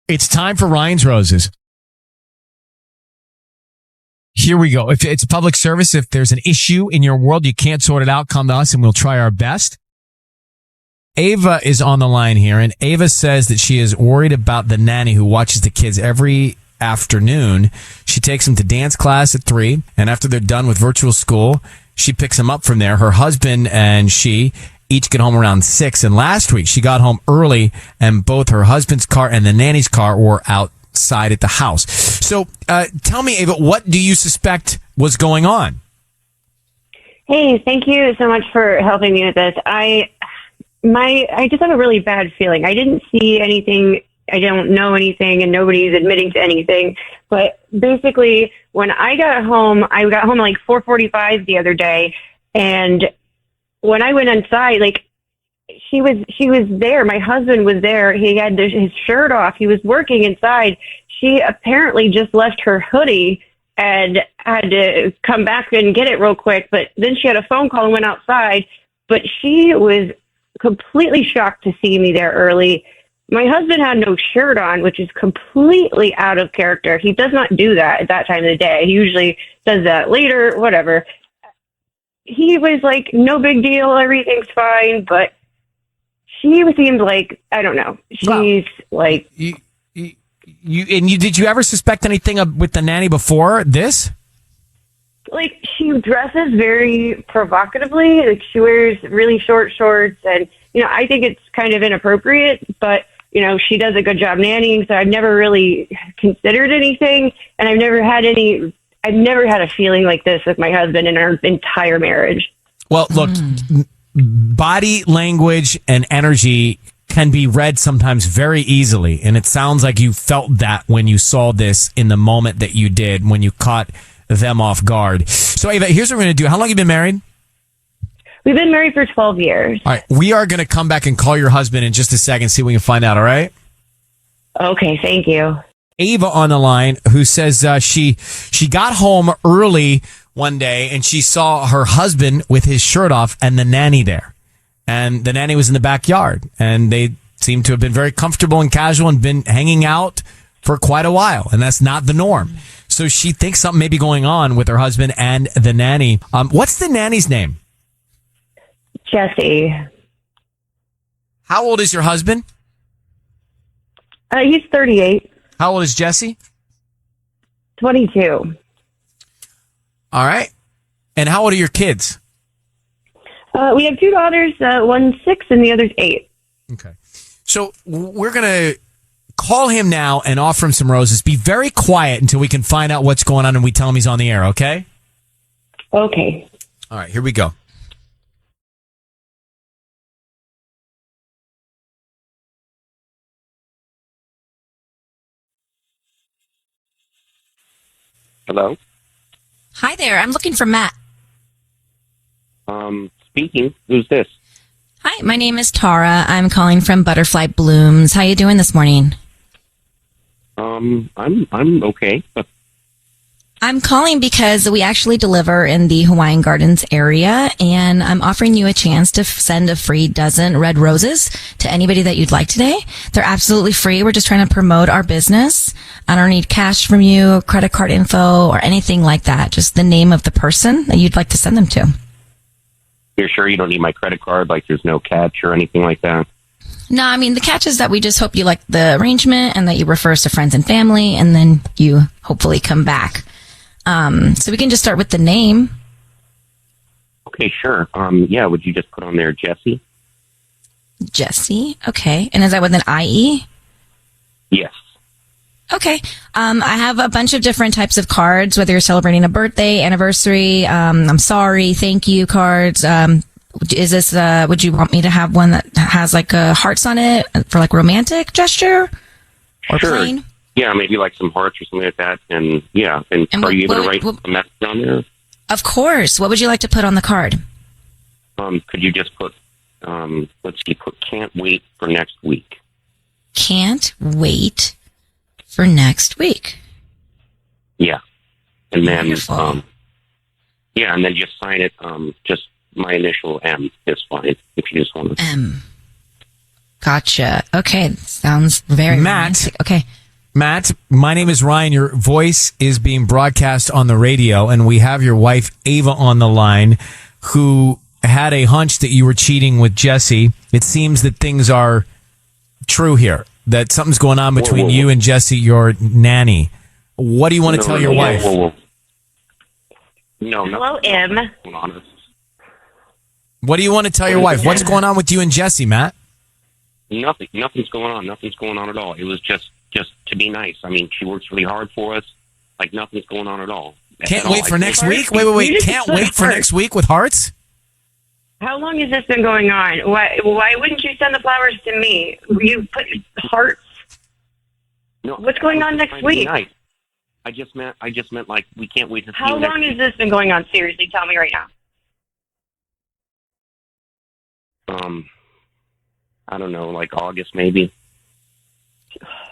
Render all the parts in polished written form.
It's time for Ryan's Roses. Here we go. If it's a public service, if there's an issue in your world, you can't sort it out, come to us and we'll try our best. Ava is on the line here, and Ava says that she is worried about the nanny who watches the kids every afternoon. She takes them to dance class at 3, and after they're done with virtual school, she picks them up from there. Her husband and she each get home around 6, and last week she got home early, and both her husband's car and the nanny's car were outside at the house. So tell me, Ava, what do you suspect was going on? Hey, thank you so much for helping me with this. I just have a really bad feeling. I didn't see anything. I don't know anything, and nobody's admitting to anything. But basically, when I got home at like 4:45 the other day, and when I went inside, like she was there. My husband was there. He had his shirt off. He was working inside. She apparently just left her hoodie and had to come back and get it real quick. But then she had a phone call and went outside. But she was completely shocked to see me there early. My husband had no shirt on, which is completely out of character. He does not do that at that time of the day. He usually does that later, whatever. He was like, no big deal, everything's fine, but she seemed like, I don't know. She's like... Did you ever suspect anything with the nanny before this? Like, she dresses very provocatively. Like, she wears really short shorts, and, I think it's kind of inappropriate, but, she does a good job nannying, so I've never really considered anything, and I've never had a feeling like this with my husband in our entire marriage. Well, look, body language and energy can be read sometimes very easily, and it sounds like you felt that when you saw this in the moment that you did, when you caught them off guard. So, Ava, here's what we're going to do. How long have you been married? We've been married for 12 years. All right. We are going to come back and call your husband in just a second, see what we can find out, all right? Okay, thank you. Ava on the line, who says she got home early one day and she saw her husband with his shirt off and the nanny there. And the nanny was in the backyard. And they seem to have been very comfortable and casual and been hanging out for quite a while. And that's not the norm. So she thinks something may be going on with her husband and the nanny. What's the nanny's name? Jesse. How old is your husband? He's 38. How old is Jesse? 22. All right. And how old are your kids? We have 2 daughters, one's 6 and the other's 8. Okay. So we're going to call him now and offer him some roses. Be very quiet until we can find out what's going on and we tell him he's on the air, okay? Okay. All right, here we go. Hello? Hi there. I'm looking for Matt. Speaking. Who's this? Hi, my name is Tara. I'm calling from Butterfly Blooms. How you doing this morning? I'm okay. I'm calling because we actually deliver in the Hawaiian Gardens area, and I'm offering you a chance to send a free dozen red roses to anybody that you'd like today. They're absolutely free. We're just trying to promote our business. I don't need cash from you, credit card info, or anything like that. Just the name of the person that you'd like to send them to. You're sure you don't need my credit card? Like there's no catch or anything like that? No, I mean, the catch is that we just hope you like the arrangement and that you refer us to friends and family, and then you hopefully come back. So we can just start with the name. Okay, sure. Yeah, would you just put on there Jesse? Jesse, okay. And is that with an I-E? Yes. Okay. I have a bunch of different types of cards, whether you're celebrating a birthday, anniversary, I'm sorry, thank you cards. Is this, would you want me to have one that has like hearts on it for like romantic gesture? Or sure. plain? Yeah, maybe like some hearts or something like that. And yeah, and are you able to write a message on there? Of course. What would you like to put on the card? Could you just put, put can't wait for next week. Can't wait for next week. Yeah. And then, Wonderful. yeah, and then just sign it, just my initial M is fine, if you just want to. M. Gotcha. Okay. Sounds very Matt. romantic. Okay. Matt, my name is Ryan. Your voice is being broadcast on the radio, and we have your wife, Ava, on the line, who had a hunch that you were cheating with Jesse. It seems that things are true here, that something's going on between you and Jesse, your nanny. What do you want to tell your wife? No, Hello, M. What do you want to tell your wife? What's going on with you and Jesse, Matt? Nothing's going on. Nothing's going on at all. It was just to be nice. I mean, she works really hard for us. Like, nothing's going on at all. Can't wait for next week? Wait. Can't wait for next week with hearts? How long has this been going on? Why wouldn't you send the flowers to me? You put hearts. No, What's going on next week? Nice. I just meant like we can't wait to see How you next long has week. this been going on? Seriously, tell me right now. I don't know, like August maybe.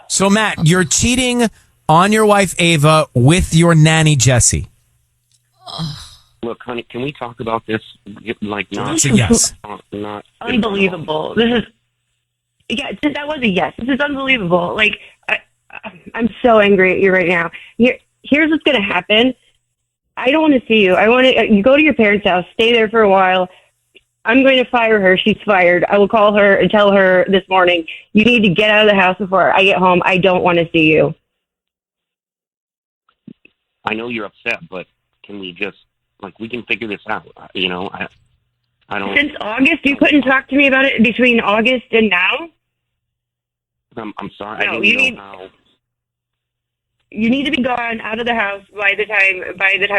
So, Matt, you're cheating on your wife, Ava, with your nanny, Jesse. Look, honey, can we talk about this? Like, not. It's a yes. Not Unbelievable. That was a yes. This is unbelievable. Like, I'm so angry at you right now. Here's what's going to happen. I don't want to see you. I want to you go to your parents' house, stay there for a while. I'm going to fire her. She's fired. I will call her and tell her this morning, you need to get out of the house before I get home. I don't want to see you. I know you're upset, but can we just, like, we can figure this out. You know, I don't. Since August, you couldn't talk to me about it between August and now? I'm sorry. No, I didn't know how. You need to be gone out of the house by the time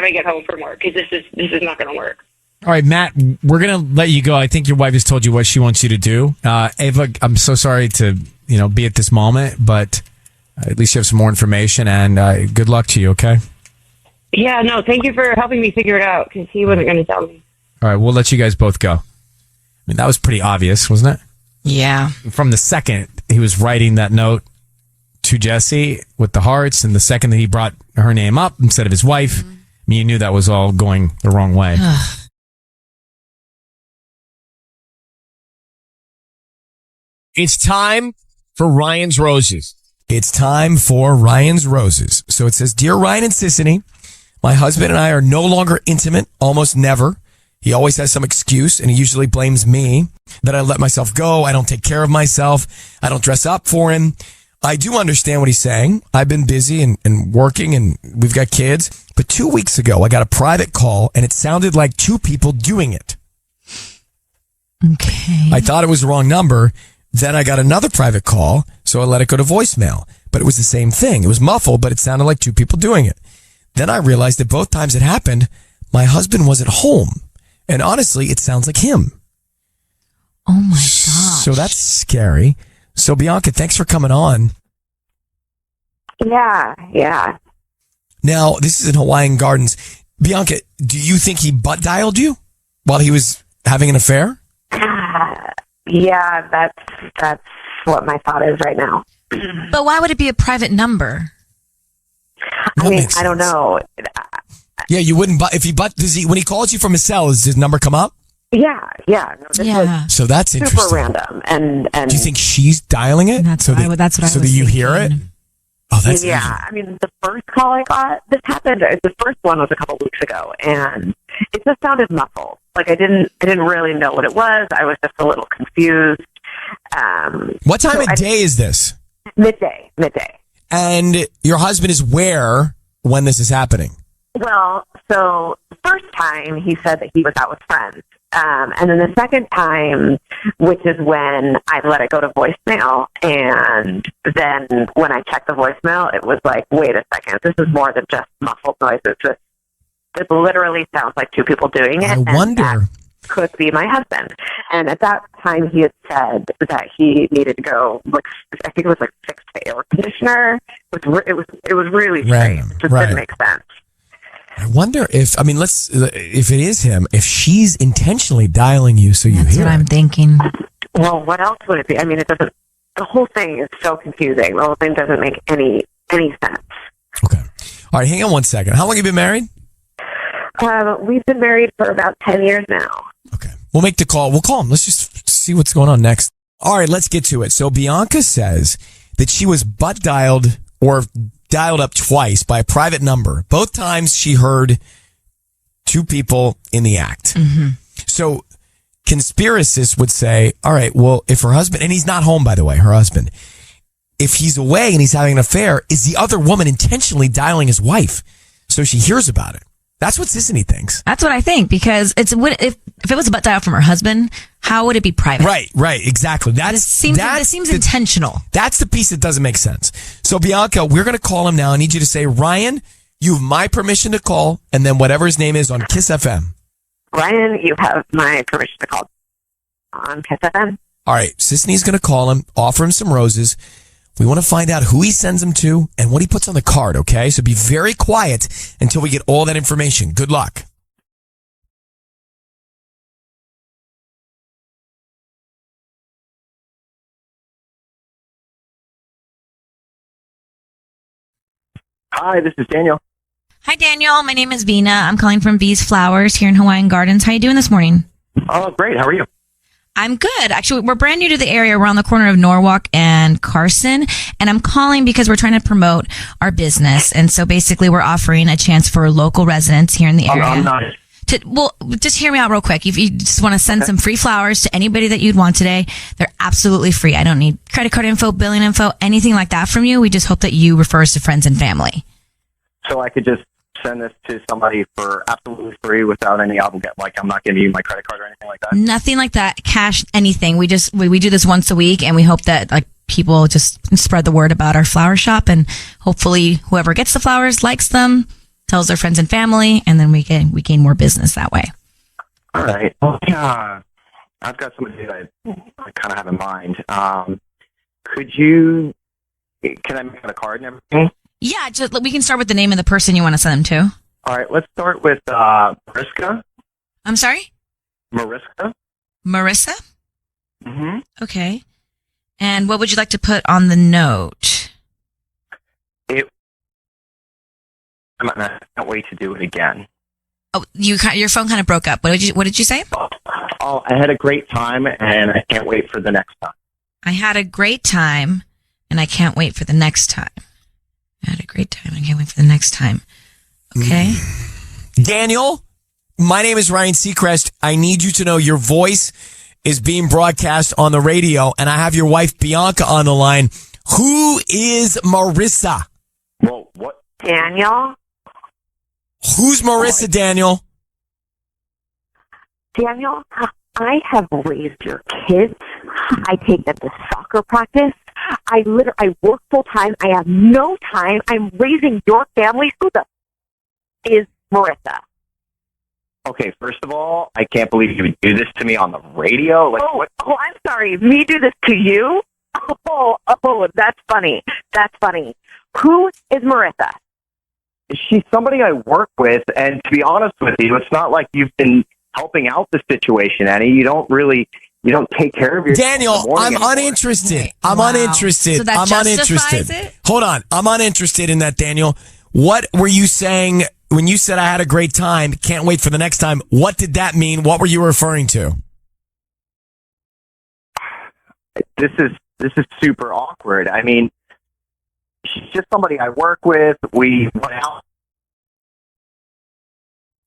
I get home from work, because this is not going to work. All right, Matt, we're going to let you go. I think your wife has told you what she wants you to do. Ava, I'm so sorry to, be at this moment, but at least you have some more information, and good luck to you, okay? Yeah, no, thank you for helping me figure it out, because he wasn't going to tell me. All right, we'll let you guys both go. I mean, that was pretty obvious, wasn't it? Yeah. From the second he was writing that note to Jesse with the hearts, and the second that he brought her name up instead of his wife, I mean, you knew that was all going the wrong way. It's time for Ryan's Roses. It's time for Ryan's Roses. So it says, Dear Ryan and Sissany, my husband and I are no longer intimate, almost never. He always has some excuse, and he usually blames me that I let myself go. I don't take care of myself. I don't dress up for him. I do understand what he's saying. I've been busy and working, and we've got kids. But 2 weeks ago, I got a private call, and it sounded like two people doing it. Okay. I thought it was the wrong number. Then I got another private call, so I let it go to voicemail. But it was the same thing. It was muffled, but it sounded like two people doing it. Then I realized that both times it happened, my husband wasn't home. And honestly, it sounds like him. Oh my gosh. So that's scary. So Bianca, thanks for coming on. Yeah. Now, this is in Hawaiian Gardens. Bianca, do you think he butt dialed you while he was having an affair? Yeah, that's what my thought is right now. But why would it be a private number? I mean, I don't know. Yeah, you wouldn't. If he when he calls you from his cell, does his number come up? Yeah. No, this was So that's super interesting. random. And Do you think she's dialing it? That's what I So was that you hear it? thinking. Oh, that's yeah. interesting. I mean, the first call I got, this happened. The first one was a couple weeks ago, and it just sounded muffled. Like I didn't really know what it was. I was just a little confused. What time of day is this? Midday. And your husband is where when this is happening? Well, so the first time he said that he was out with friends. And then the second time, which is when I let it go to voicemail, and then when I checked the voicemail, it was like, wait a second, this is more than just muffled noises. It literally sounds like two people doing it. I wonder. And that could be my husband. And at that time, he had said that he needed to go, I think it was fix the air conditioner. It was really strange. Random, It just right. didn't make sense. I wonder if it is him, if she's intentionally dialing you so you That's hear what I'm it. thinking. Well, what else would it be? I mean, it doesn't. The whole thing is so confusing. The whole thing doesn't make any sense. Okay. All right, hang on one second. How long have you been married? We've been married for about 10 years now. Okay. We'll make the call. We'll call him. Let's just see what's going on next. All right, let's get to it. So Bianca says that she was butt dialed or dialed up twice by a private number. Both times she heard two people in the act. Mm-hmm. So conspiracists would say, all right, well, if her husband, and he's not home, by the way, her husband, if he's away and he's having an affair, is the other woman intentionally dialing his wife so she hears about it? That's what Sissany thinks. That's what I think, because if it was a butt dial from her husband, how would it be private? Right, exactly. This seems intentional. That's the piece that doesn't make sense. So Bianca, we're going to call him now. I need you to say, Ryan, you have my permission to call, and then whatever his name is on KIIS-FM. Ryan, you have my permission to call on KIIS-FM. All right, Sisney's going to call him, offer him some roses. We want to find out who he sends them to and what he puts on the card, okay? So be very quiet until we get all that information. Good luck. Hi, this is Daniel. Hi, Daniel. My name is Vina. I'm calling from V's Flowers here in Hawaiian Gardens. How you doing this morning? Oh, great. How are you? I'm good. Actually, we're brand new to the area. We're on the corner of Norwalk and Carson. And I'm calling because we're trying to promote our business. And so basically we're offering a chance for local residents here in the area. I'm not. Well, just hear me out real quick. If you just want to send some free flowers to anybody that you'd want today, they're absolutely free. I don't need credit card info, billing info, anything like that from you. We just hope that you refer us to friends and family. So I could just send this to somebody for absolutely free without any obligation. Like, I'm not giving you my credit card or anything like that? Nothing like that. Cash, anything. We do this once a week, and we hope that like people just spread the word about our flower shop, and hopefully whoever gets the flowers likes them, tells their friends and family, and then we gain more business that way. All right. Well, yeah, I've got somebody that I kind of have in mind. Can I make a card and everything? Yeah, we can start with the name of the person you want to send them to. All right, let's start with Mariska. I'm sorry? Mariska. Marissa? Mm-hmm. Okay. And what would you like to put on the note? I can't wait to do it again. Oh, your phone kind of broke up. What did you say? Oh, I had a great time, and I can't wait for the next time. I had a great time, and I can't wait for the next time. I had a great time. I can't wait for the next time. Okay. Daniel, my name is Ryan Seacrest. I need you to know your voice is being broadcast on the radio, and I have your wife, Bianca, on the line. Who is Marissa? Well, what? Daniel? Who's Marissa, Daniel? Daniel, I have raised your kids. I take them to soccer practice. I work full time. I have no time. I'm raising your family. Who the is Marissa? Okay, first of all, I can't believe you would do this to me on the radio. Like, what? Oh, I'm sorry. Me do this to you? Oh, that's funny. That's funny. Who is Marissa? She's somebody I work with, and to be honest with you, it's not like you've been helping out the situation, Annie. You don't take care of your Daniel, I'm uninterested. I'm uninterested. So that I'm justifies uninterested. it? Hold on. I'm uninterested in that, Daniel. What were you saying when you said I had a great time? Can't wait for the next time. What did that mean? What were you referring to? This is super awkward. I mean, she's just somebody I work with. We went out.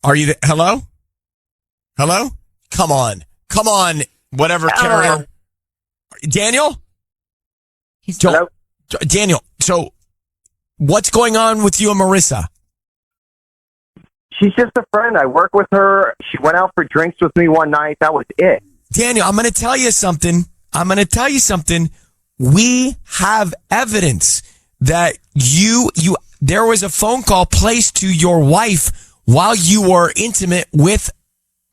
Are you hello? Hello? Come on. Whatever carrier. Daniel? Hello? Daniel, so what's going on with you and Marissa? She's just a friend. I work with her. She went out for drinks with me one night. That was it. Daniel, I'm going to tell you something. We have evidence that there was a phone call placed to your wife while you were intimate with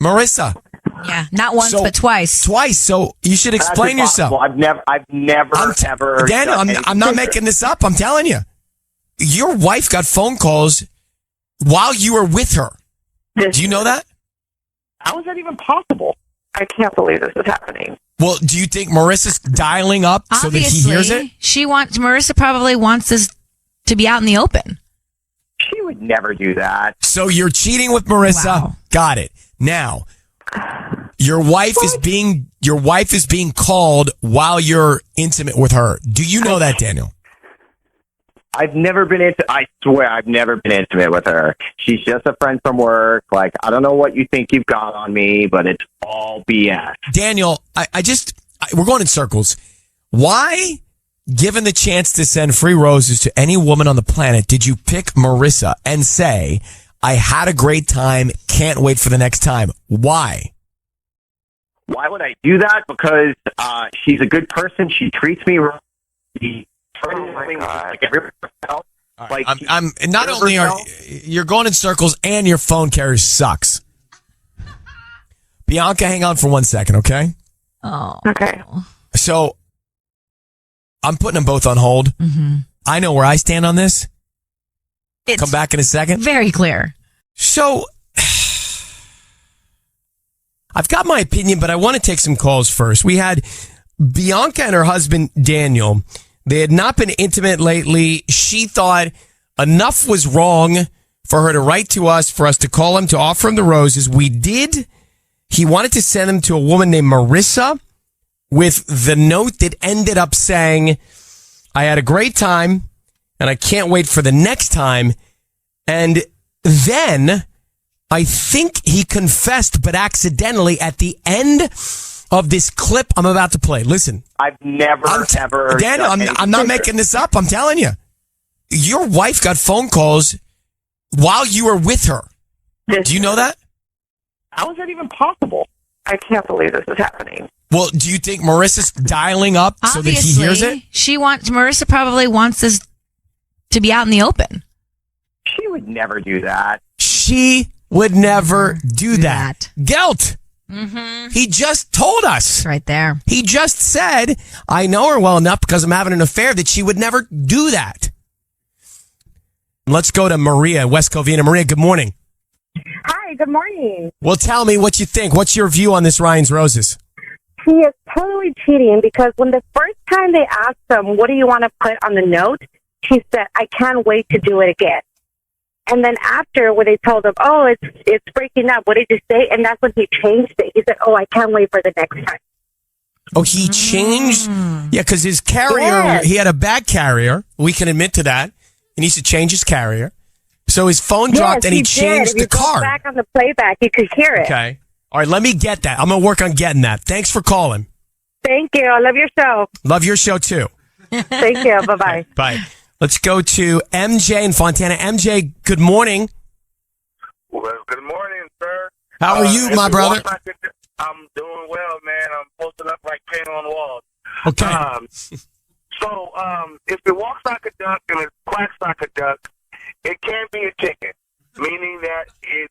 Marissa. Yeah, not once, but twice. Twice. So you should explain yourself. I've never ever. Daniel, I'm not making this up. I'm telling you. Your wife got phone calls while you were with her. Do you know that? How is that even possible? I can't believe this is happening. Well, do you think Marissa's dialing up so that he hears it? Marissa probably wants this to be out in the open. She would never do that. So you're cheating with Marissa. Wow. Got it. Now, Your wife is being called while you're intimate with her. Do you know that, Daniel? I swear I've never been intimate with her. She's just a friend from work. Like, I don't know what you think you've got on me, but it's all BS. Daniel, we're going in circles. Why, given the chance to send free roses to any woman on the planet, did you pick Marissa and say, I had a great time, can't wait for the next time? Why? Why would I do that? Because she's a good person. She treats me right. Like everybody else. Like, I'm not only are you're going in circles and your phone carrier sucks. Bianca, hang on for 1 second, okay? Oh. Okay. So I'm putting them both on hold. Mm-hmm. I know where I stand on this. It's come back in a second. Very clear. So I've got my opinion, but I want to take some calls first. We had Bianca and her husband, Daniel. They had not been intimate lately. She thought enough was wrong for her to write to us, for us to call him, to offer him the roses. We did. He wanted to send them to a woman named Marissa with the note that ended up saying, I had a great time and I can't wait for the next time. And then I think he confessed, but accidentally, at the end of this clip I'm about to play. Listen. I've never, ever... Daniel, I'm not making this up. I'm telling you. Your wife got phone calls while you were with her. Do you know that? How is that even possible? I can't believe this is happening. Well, do you think Marissa's dialing up so that he hears it? Marissa probably wants this to be out in the open. She would never do that. She would never do that. Guilt. Mm-hmm. He just told us. It's right there. He just said, I know her well enough because I'm having an affair that she would never do that. Let's go to Maria, West Covina. Maria, good morning. Hi, good morning. Well, tell me what you think. What's your view on this Ryan's Roses? He is totally cheating because when the first time they asked him, what do you want to put on the note? He said, I can't wait to do it again. And then after, when they told him, oh, it's breaking up, what did you say? And that's when he changed it. He said, oh, I can't wait for the next time. Oh, he changed? Yeah, because his carrier, he had a bad carrier. We can admit to that. He needs to change his carrier. So his phone dropped and he changed the card. Back on the playback, you could hear it. Okay. All right, let me get that. I'm going to work on getting that. Thanks for calling. Thank you. I love your show. Love your show, too. Thank you. Bye-bye. Bye. Let's go to MJ in Fontana. MJ, good morning. Well, good morning, sir. How are you, my brother? I'm doing well, man. I'm posted up like paint on the walls. Okay. So, if it walks like a duck and it quacks like a duck, it can be a chicken, meaning that it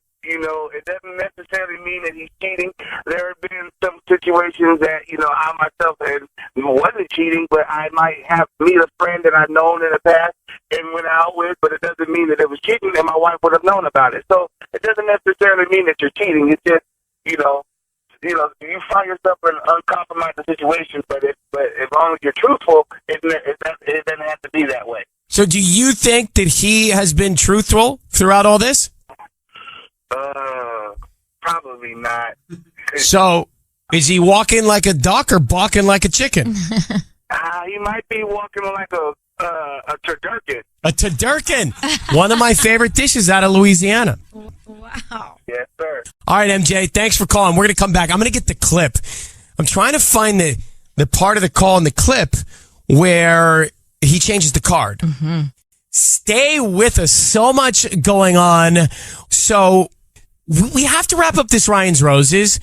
doesn't necessarily mean that he's cheating. There have been some situations that, I myself wasn't cheating, but I might have meet a friend that I've known in the past and went out with, but it doesn't mean that it was cheating and my wife would have known about it. So it doesn't necessarily mean that you're cheating. It's just, you find yourself in an uncompromising situation, but as long as you're truthful, it doesn't have to be that way. So do you think that he has been truthful throughout all this? Probably not. So is he walking like a duck or balking like a chicken? He might be walking like a turducken. A turducken. One of my favorite dishes out of Louisiana. Wow. Yes, sir. All right, MJ, thanks for calling. We're going to come back. I'm going to get the clip. I'm trying to find the part of the call in the clip where he changes the card. Mm-hmm. Stay with us. So much going on. So we have to wrap up this Ryan's Roses.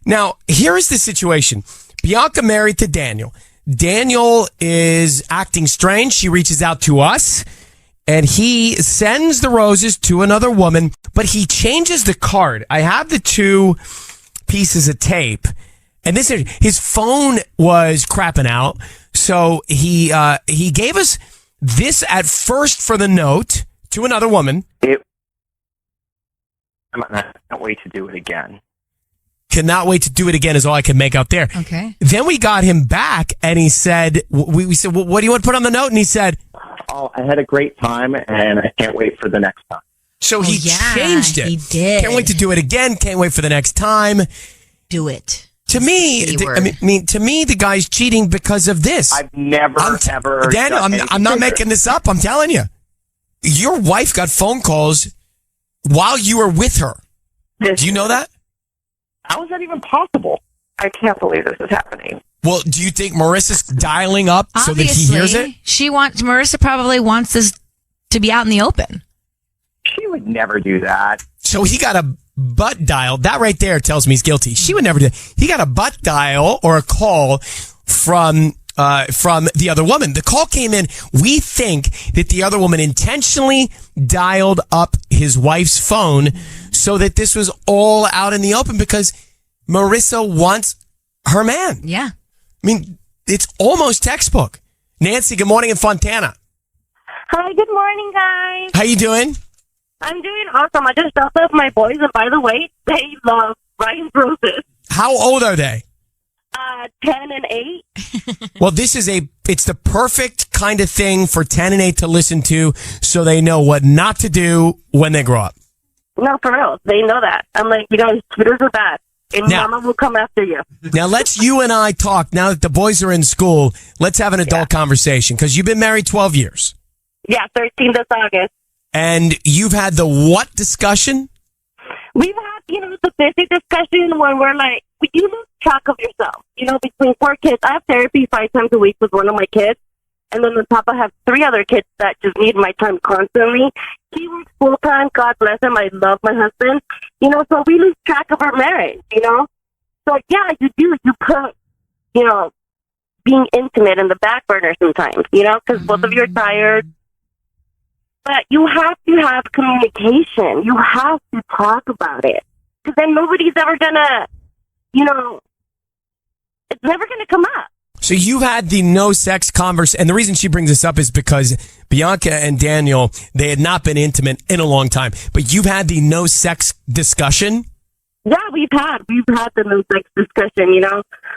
Now, here is the situation. Bianca married to Daniel. Daniel is acting strange. She reaches out to us and he sends the roses to another woman, but he changes the card. I have the two pieces of tape and his phone was crapping out. So he gave us this at first for the note to another woman. I can't wait to do it again. Cannot wait to do it again is all I can make out there. Okay. Then we got him back and he said, we said, well, what do you want to put on the note? And he said, oh, I had a great time and I can't wait for the next time. So he changed it. He did. Can't wait to do it again. Can't wait for the next time. do it. To me, to me, the guy's cheating because of this. I've never, ever. Daniel, I'm not making this up. I'm telling you. Your wife got phone calls while you were with her. Do you know that? How is that even possible? I can't believe this is happening. Well, do you think Marissa's dialing up so that he Obviously, hears it? Marissa probably wants this to be out in the open. She would never do that. So he got a butt dial. That right there tells me he's guilty. She would never do that. He got a butt dial or a call from the other woman. The call came in. We think that the other woman intentionally dialed up his wife's phone so that this was all out in the open because Marissa wants her man. Yeah. I mean, it's almost textbook. Nancy, good morning in Fontana. Hi, good morning, guys. How you doing? I'm doing awesome. I just dropped off my boys, and by the way, they love Ryan Roses. How old are they? 10 and 8. Well, it's the perfect kind of thing for 10 and 8 to listen to so they know what not to do when they grow up. No, for real. They know that. I'm like, Twitters are bad. And Mama will come after you. Now, let's you and I talk. Now that the boys are in school, let's have an adult conversation because you've been married 12 years. Yeah, 13 this August. And you've had the what discussion? We've had, the basic discussion when we're like, you lose track of yourself. Between 4 kids, I have therapy 5 times a week with one of my kids. And then on top, I have 3 other kids that just need my time constantly. He works full time. God bless him. I love my husband. So we lose track of our marriage, So, yeah, you do. You put, being intimate in the back burner sometimes, because both of you are tired. But you have to have communication. You have to talk about it. Because then nobody's ever going to, it's never going to come up. So you've had the no sex converse, and the reason she brings this up is because Bianca and Daniel, they had not been intimate in a long time. But you've had the no sex discussion? Yeah, we've had the no sex discussion,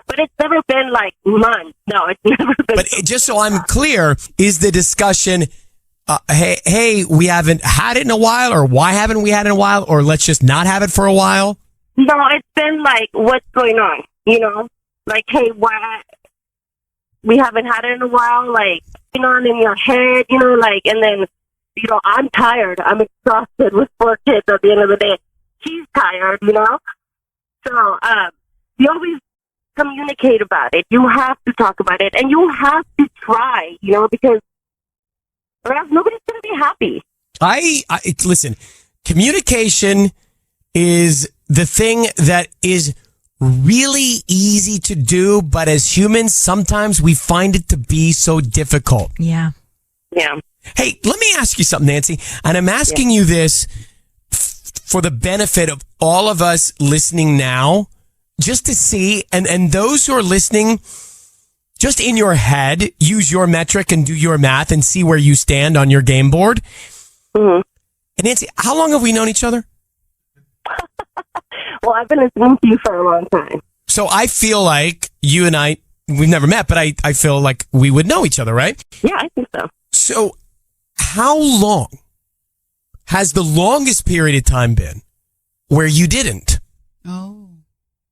But it's never been like months. No, it's never been. But just so I'm clear, is the discussion, hey, we haven't had it in a while, or why haven't we had it in a while, or let's just not have it for a while? No, it's been like, what's going on, Like, hey, why? We haven't had it in a while, like, in your head, and then, I'm tired. I'm exhausted with 4 kids at the end of the day. She's tired, So, you always communicate about it. You have to talk about it, and you have to try, because or else nobody's going to be happy. I listen, communication is the thing that is really easy to do, but as humans, sometimes we find it to be so difficult. Yeah. Yeah. Hey, let me ask you something, Nancy, and I'm asking you this for the benefit of all of us listening now, just to see, and those who are listening, just in your head, use your metric and do your math and see where you stand on your game board. Mm-hmm. And Nancy, how long have we known each other? Well, I've been listening to you for a long time. So I feel like you and I, we've never met, but I feel like we would know each other, right? Yeah, I think so. So how long has the longest period of time been where you didn't? Oh.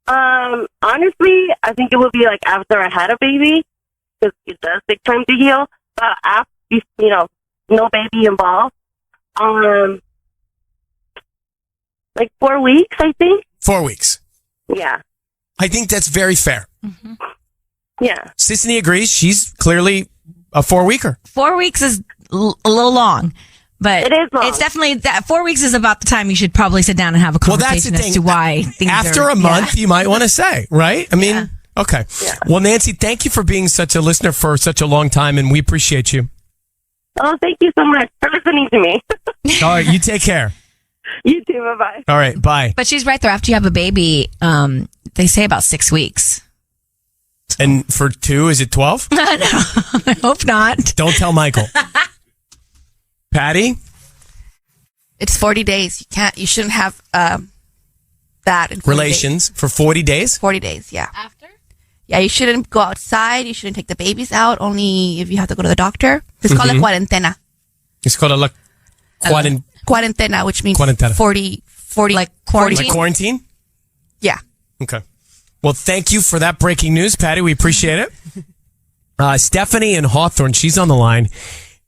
Honestly, I think it would be like after I had a baby, because it does take time to heal. But after, no baby involved, like 4 weeks, I think. 4 weeks. Yeah. I think that's very fair. Mm-hmm. Yeah. Sisney agrees. She's clearly a 4-weeker. 4 weeks is a little long. But it is long. It's definitely that 4 weeks is about the time you should probably sit down and have a conversation as to why things After are, a month, you might want to say, right? I mean, okay. Yeah. Well, Nancy, thank you for being such a listener for such a long time, and we appreciate you. Oh, thank you so much for listening to me. All right, you take care. You too. Bye-bye. All right, bye. But she's right there. After you have a baby, they say about 6 weeks. And for 2, is it 12? No, I hope not. Don't tell Michael. Patty? It's 40 days. You shouldn't have that in 40 Relations days. for 40 days? 40 days, yeah. After? Yeah, you shouldn't go outside. You shouldn't take the babies out, only if you have to go to the doctor. It's called a cuarentena. It's called a Cuarentena, which means Cuarentena. 40 like quarantine? Like quarantine? Yeah. Okay. Well, thank you for that breaking news, Patty. We appreciate it. Stephanie in Hawthorne, she's on the line.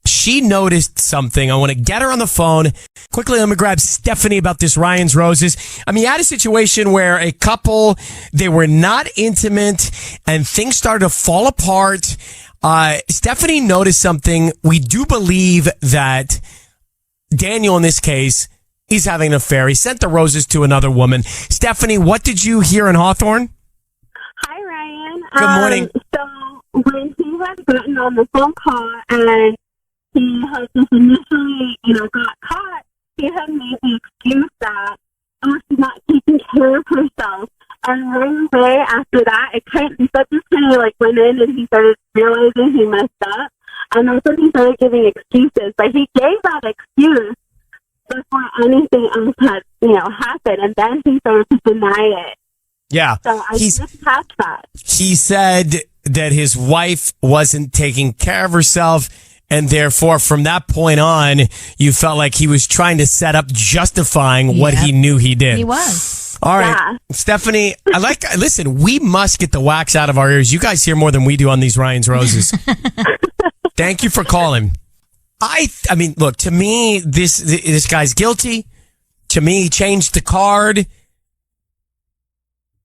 She noticed something. I want to get her on the phone. Quickly, let me grab Stephanie about this Ryan's Roses. I mean, you had a situation where a couple, they were not intimate and things started to fall apart. Stephanie noticed something. We do believe that Daniel, in this case, is having an affair. He sent the roses to another woman. Stephanie, what did you hear in Hawthorne? Hi, Ryan. Good morning. So when he had gotten on the phone call and he had just initially, got caught, he had made the excuse that, she's not taking care of herself. And right away after that, he just kind of went in and he started realizing he messed up. And that's when he started giving excuses. But he gave that excuse before anything else had, happened. And then he started to deny it. Yeah. So I just passed that. He said that his wife wasn't taking care of herself. And therefore, from that point on, you felt like he was trying to set up justifying what he knew he did. He was. All right. Yeah. Stephanie, listen, we must get the wax out of our ears. You guys hear more than we do on these Ryan's Roses. Thank you for calling. I mean, look, to me, this guy's guilty. To me, he changed the card.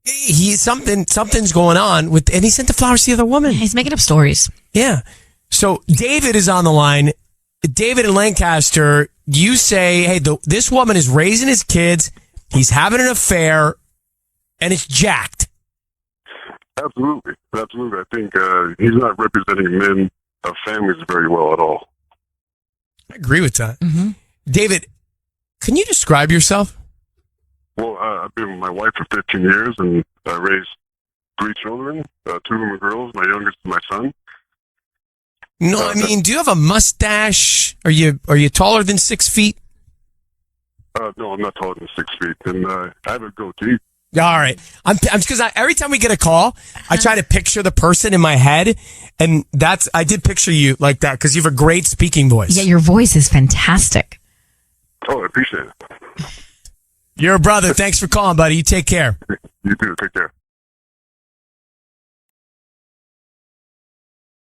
Something's going on and he sent the flowers to the other woman. He's making up stories. Yeah. So David is on the line. David in Lancaster, you say, hey, this woman is raising his kids. He's having an affair, and it's jacked. Absolutely. Absolutely. I think he's not representing men of families very well at all. I agree with that. Mm-hmm. David, can you describe yourself? Well, I've been with my wife for 15 years, and I raised 3 children. 2 of them are girls. My youngest is my son. No, I mean, do you have a mustache? Are you taller than 6 feet? No, I'm not taller than 6 feet, and I have a goatee. All right, I'm because every time we get a call, I try to picture the person in my head, and I did picture you like that because you have a great speaking voice. Yeah, your voice is fantastic. Oh, I appreciate it. You're a brother. Thanks for calling, buddy. You take care. You too. Take care.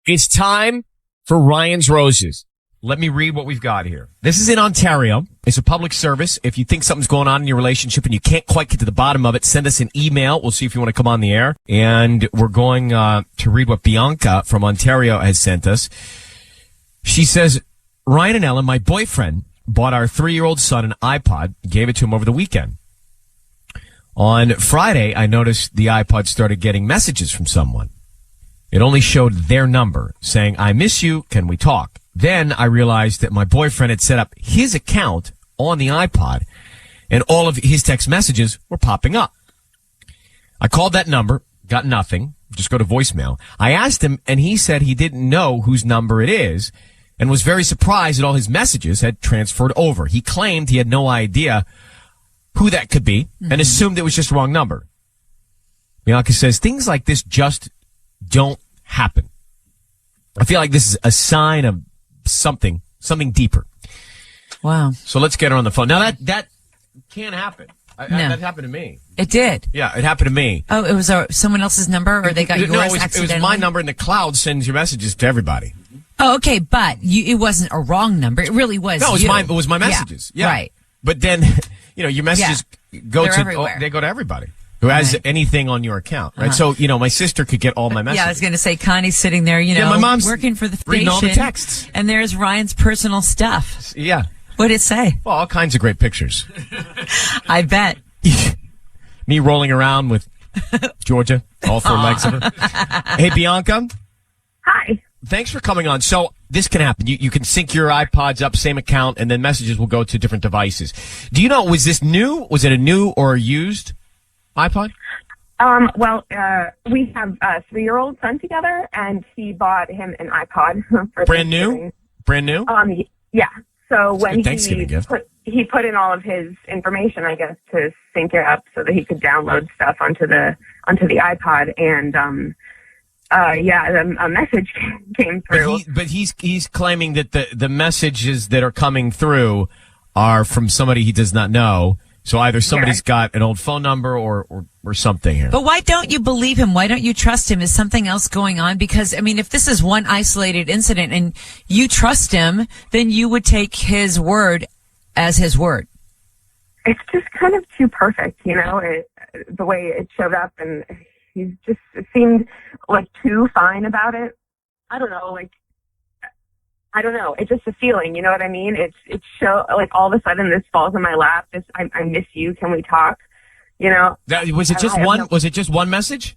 It's time for Ryan's Roses. Let me read what we've got here. This is in Ontario. It's a public service. If you think something's going on in your relationship and you can't quite get to the bottom of it, send us an email. We'll see if you want to come on the air. And we're going to read what Bianca from Ontario has sent us. She says, Ryan and Ellen, my boyfriend bought our 3-year-old son an iPod, gave it to him over the weekend. On Friday, I noticed the iPod started getting messages from someone. It only showed their number saying, I miss you. Can we talk? Then I realized that my boyfriend had set up his account on the iPod and all of his text messages were popping up. I called that number, got nothing, just go to voicemail. I asked him and he said he didn't know whose number it is and was very surprised that all his messages had transferred over. He claimed he had no idea who that could be and assumed it was just the wrong number. Bianca says things like this just don't happen. I feel like this is a sign of something deeper. Wow. So let's get her on the phone. Now that can't happen. That happened to me. It did? Yeah, it happened to me. Oh, it was someone else's number or they got yours accidentally? It was my number and the cloud sends your messages to everybody. Oh, okay, but it wasn't a wrong number. It really was it was my messages. Yeah. Right. But then, your messages go to everybody who has anything on your account, right? So, my sister could get all my messages. Yeah, I was going to say, Connie's sitting there, my mom's working for the station. Reading all the texts. And there's Ryan's personal stuff. Yeah. What did it say? Well, all kinds of great pictures. I bet. Me rolling around with Georgia, all 4 legs of her. Hey, Bianca. Hi. Thanks for coming on. So this can happen. You can sync your iPods up, same account, and then messages will go to different devices. Do you know, was this new? Was it a new or a used iPod? Well, we have a 3-year-old son together, and he bought him an iPod for brand new. Brand new? Yeah. So when he put in all of his information, I guess, to sync it up so that he could download stuff onto the iPod, and a message came through. But he's claiming that the messages that are coming through are from somebody he does not know, So either somebody's got an old phone number or something here. But why don't you believe him? Why don't you trust him? Is something else going on? Because, I mean, if this is one isolated incident and you trust him, then you would take his word as his word. It's just kind of too perfect, you know, the way it showed up, and he just seemed like too fine about it. I don't know, it's just a feeling, you know what I mean? It's so, like, all of a sudden this falls in my lap, just, I miss you, can we talk, you know? Was it just one message?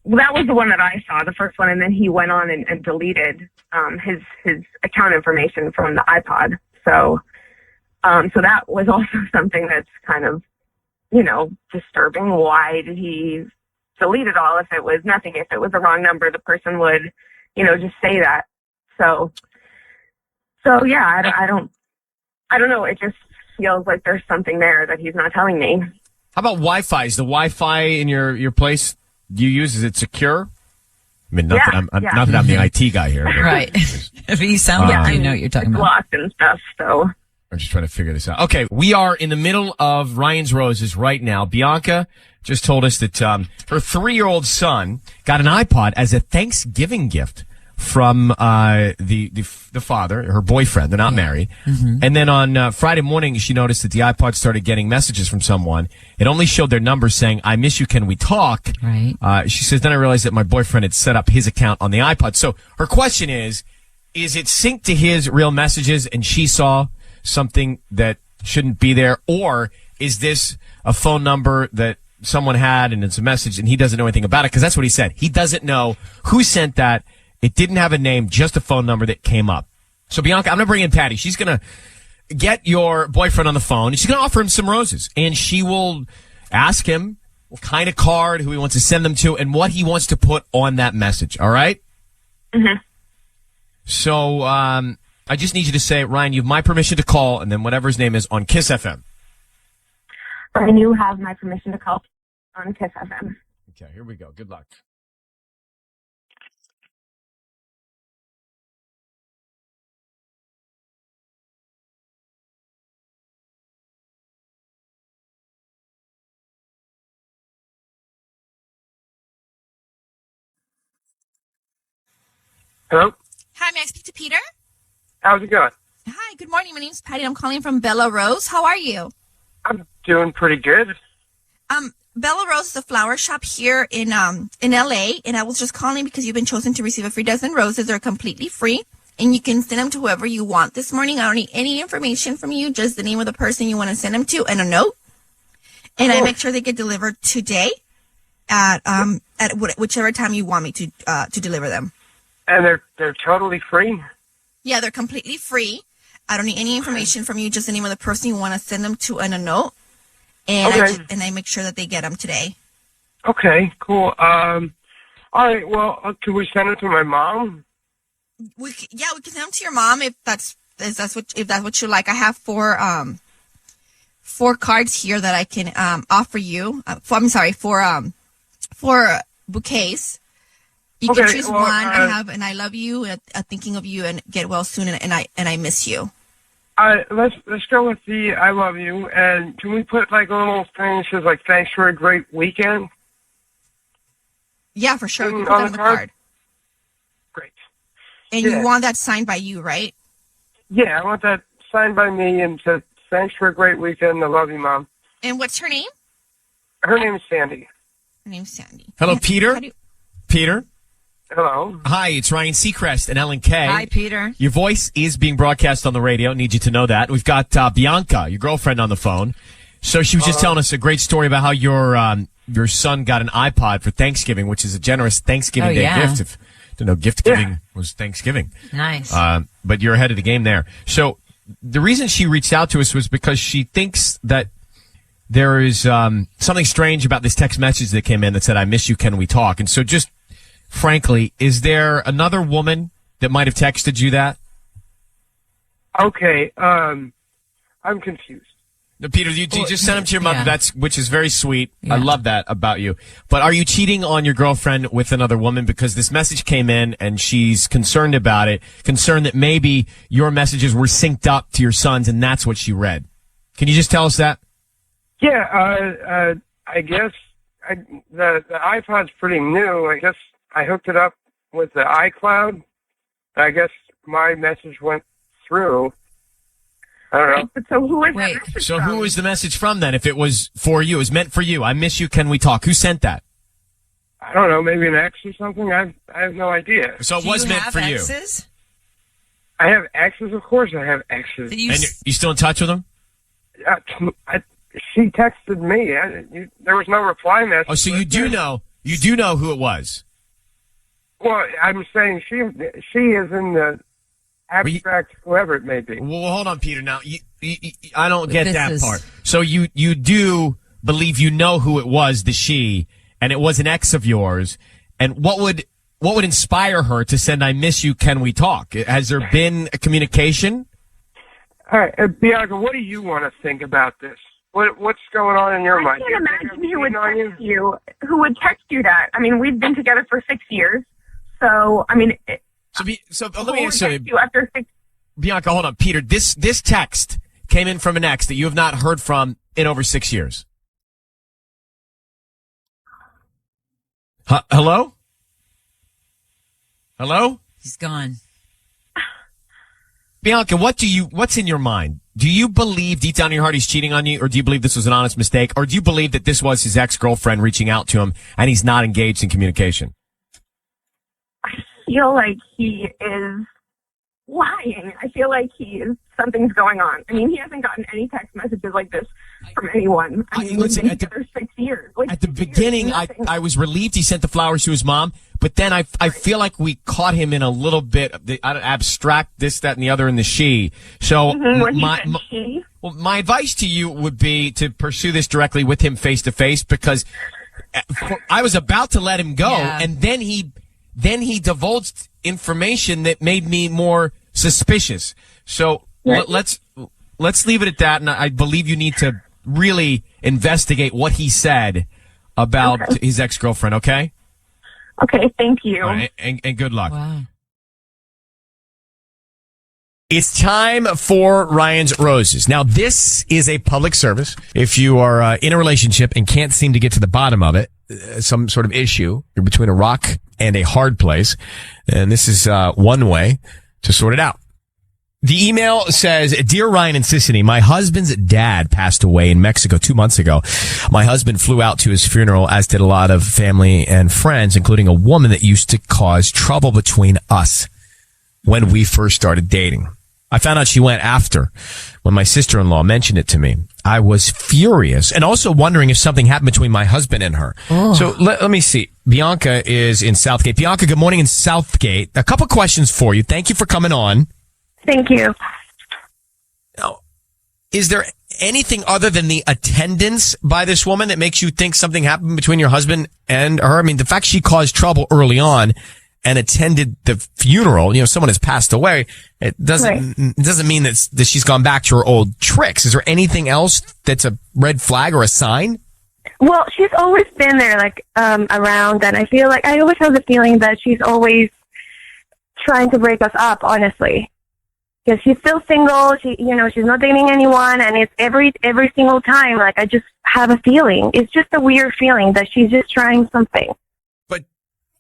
Well, that was the one that I saw, the first one, and then he went on and deleted his account information from the iPod, so that was also something that's kind of, you know, disturbing. Why did he delete it all if it was nothing? If it was the wrong number, the person would, you know, just say that. So yeah, I don't know. It just feels like there's something there that he's not telling me. How about Wi-Fi? Is the Wi-Fi in your place you use, is it secure? I mean, not that I'm the IT guy here. Right. If you sound like you know what you're talking about. Locked and stuff, so. I'm just trying to figure this out. Okay, we are in the middle of Ryan's Roses right now. Bianca just told us that her 3-year-old son got an iPod as a Thanksgiving gift from the father, her boyfriend. They're not married. Mm-hmm. And then on Friday morning, she noticed that the iPod started getting messages from someone. It only showed their number saying, "I miss you, can we talk?" Right. She says, then I realized that my boyfriend had set up his account on the iPod. So her question is it synced to his real messages and she saw something that shouldn't be there? Or is this a phone number that someone had and it's a message and he doesn't know anything about it? Because that's what he said. He doesn't know who sent that. It didn't have a name, just a phone number that came up. So Bianca, I'm going to bring in Patty. She's going to get your boyfriend on the phone. She's going to offer him some roses. And she will ask him what kind of card, who he wants to send them to, and what he wants to put on that message. All right? Mm-hmm. So, I just need you to say, Ryan, you have my permission to call, and then whatever his name is, on KIIS-FM. Ryan, you have my permission to call on KIIS-FM. Okay, here we go. Good luck. Hello? Hi, may I speak to Peter? How's it going? Hi, good morning. My name's Patty. I'm calling from Bella Rose. How are you? I'm doing pretty good. Bella Rose is a flower shop here in LA, and I was just calling because you've been chosen to receive a free dozen roses. They're completely free, and you can send them to whoever you want this morning. I don't need any information from you, just the name of the person you want to send them to and a note. And I make sure they get delivered today at whichever time you want me to deliver them. And they're totally free? Yeah, they're completely free. I don't need any information from you, just the name of the person you want to send them to and a note. And I make sure that they get them today. Okay, cool. All right, well, can we send it to my mom? We can send them to your mom if that's what you like. I have four cards here that I can offer you. For bouquets. You can choose one. I have an I love you, a thinking of you, and get well soon, and I miss you. Let's go with the I love you, and can we put like a little thing that says like thanks for a great weekend? Yeah, for sure. We can put that on the card. Great. And you want that signed by you, right? Yeah, I want that signed by me and says thanks for a great weekend. I love you, Mom. And what's her name? Her name is Sandy. Her name's Sandy. Hello, Peter. Peter. Hello. Hi, it's Ryan Seacrest and Ellen K. Hi, Peter. Your voice is being broadcast on the radio. Need you to know that. We've got Bianca, your girlfriend, on the phone. So she was just telling us a great story about how your son got an iPod for Thanksgiving, which is a generous Thanksgiving Day gift. If didn't know gift giving was Thanksgiving. Nice. But you're ahead of the game there. So the reason she reached out to us was because she thinks that there is something strange about this text message that came in that said, "I miss you, can we talk?" And so just frankly, is there another woman that might have texted you that? Okay, I'm confused. No, Peter, you just sent them to your mother, which is very sweet. Yeah. I love that about you. But are you cheating on your girlfriend with another woman? Because this message came in and she's concerned about it, concerned that maybe your messages were synced up to your son's and that's what she read. Can you just tell us that? Yeah, I guess the iPod's pretty new. I guess I hooked it up with the iCloud. I guess my message went through. I don't know. So who is Wait. that message So from? who was the message from then? If it was for you, it was meant for you. I miss you. Can we talk? Who sent that? I don't know, maybe an ex or something? I have no idea. So it Do was you meant have for you. exes? I have exes, of course I have exes. That you And you still in touch with them? She texted me. There was no reply message. Oh, so you do know who it was. Well, I'm saying she is in the abstract, whoever it may be. Well, hold on, Peter. Now, I don't get This that is- part. So you do believe you know who it was, the she, and it was an ex of yours. And what would inspire her to send "I miss you, can we talk"? Has there been a communication? All right, Bianca, what do you want to think about this? What's going on in your mind? I can't imagine who would text you. Who would text you that? I mean, we've been together for 6 years, so I mean, So let who me would ask you, text you after 6? Bianca, hold on, Peter. This text came in from an ex that you have not heard from in over 6 years. Hello? Hello? He's gone. Bianca, what's in your mind? Do you believe deep down in your heart he's cheating on you, or do you believe this was an honest mistake, or do you believe that this was his ex-girlfriend reaching out to him and he's not engaged in communication? I feel like he is lying. I feel like something's going on. I mean, he hasn't gotten any text messages like this from anyone. I mean, we've been together 6 years. Like, At the beginning, I was relieved he sent the flowers to his mom, but then I feel like we caught him in a little bit of the abstract this, that, and the other in the she. So my advice to you would be to pursue this directly with him face to face, because I was about to let him go, and then he divulged information that made me more suspicious. So let's leave it at that, and I believe you need to really investigate what he said about his ex-girlfriend, okay? Okay, thank you. All right, and good luck. Wow. It's time for Ryan's Roses. Now, this is a public service. If you are in a relationship and can't seem to get to the bottom of it, some sort of issue, you're between a rock and a hard place, and this is one way to sort it out. The email says, Dear Ryan and Sissany, my husband's dad passed away in Mexico 2 months ago. My husband flew out to his funeral, as did a lot of family and friends, including a woman that used to cause trouble between us when we first started dating. I found out she went after when my sister-in-law mentioned it to me. I was furious and also wondering if something happened between my husband and her. Oh. So let me see. Bianca is in Southgate. Bianca, good morning in Southgate. A couple questions for you. Thank you for coming on. Thank you. Now, is there anything other than the attendance by this woman that makes you think something happened between your husband and her? I mean, the fact she caused trouble early on and attended the funeral, someone has passed away. It doesn't mean that she's gone back to her old tricks. Is there anything else that's a red flag or a sign? Well, she's always been there, around, and I feel like I always have the feeling that she's always trying to break us up, honestly. Because she's still single, she's not dating anyone, and it's every single time, I just have a feeling. It's just a weird feeling that she's just trying something. But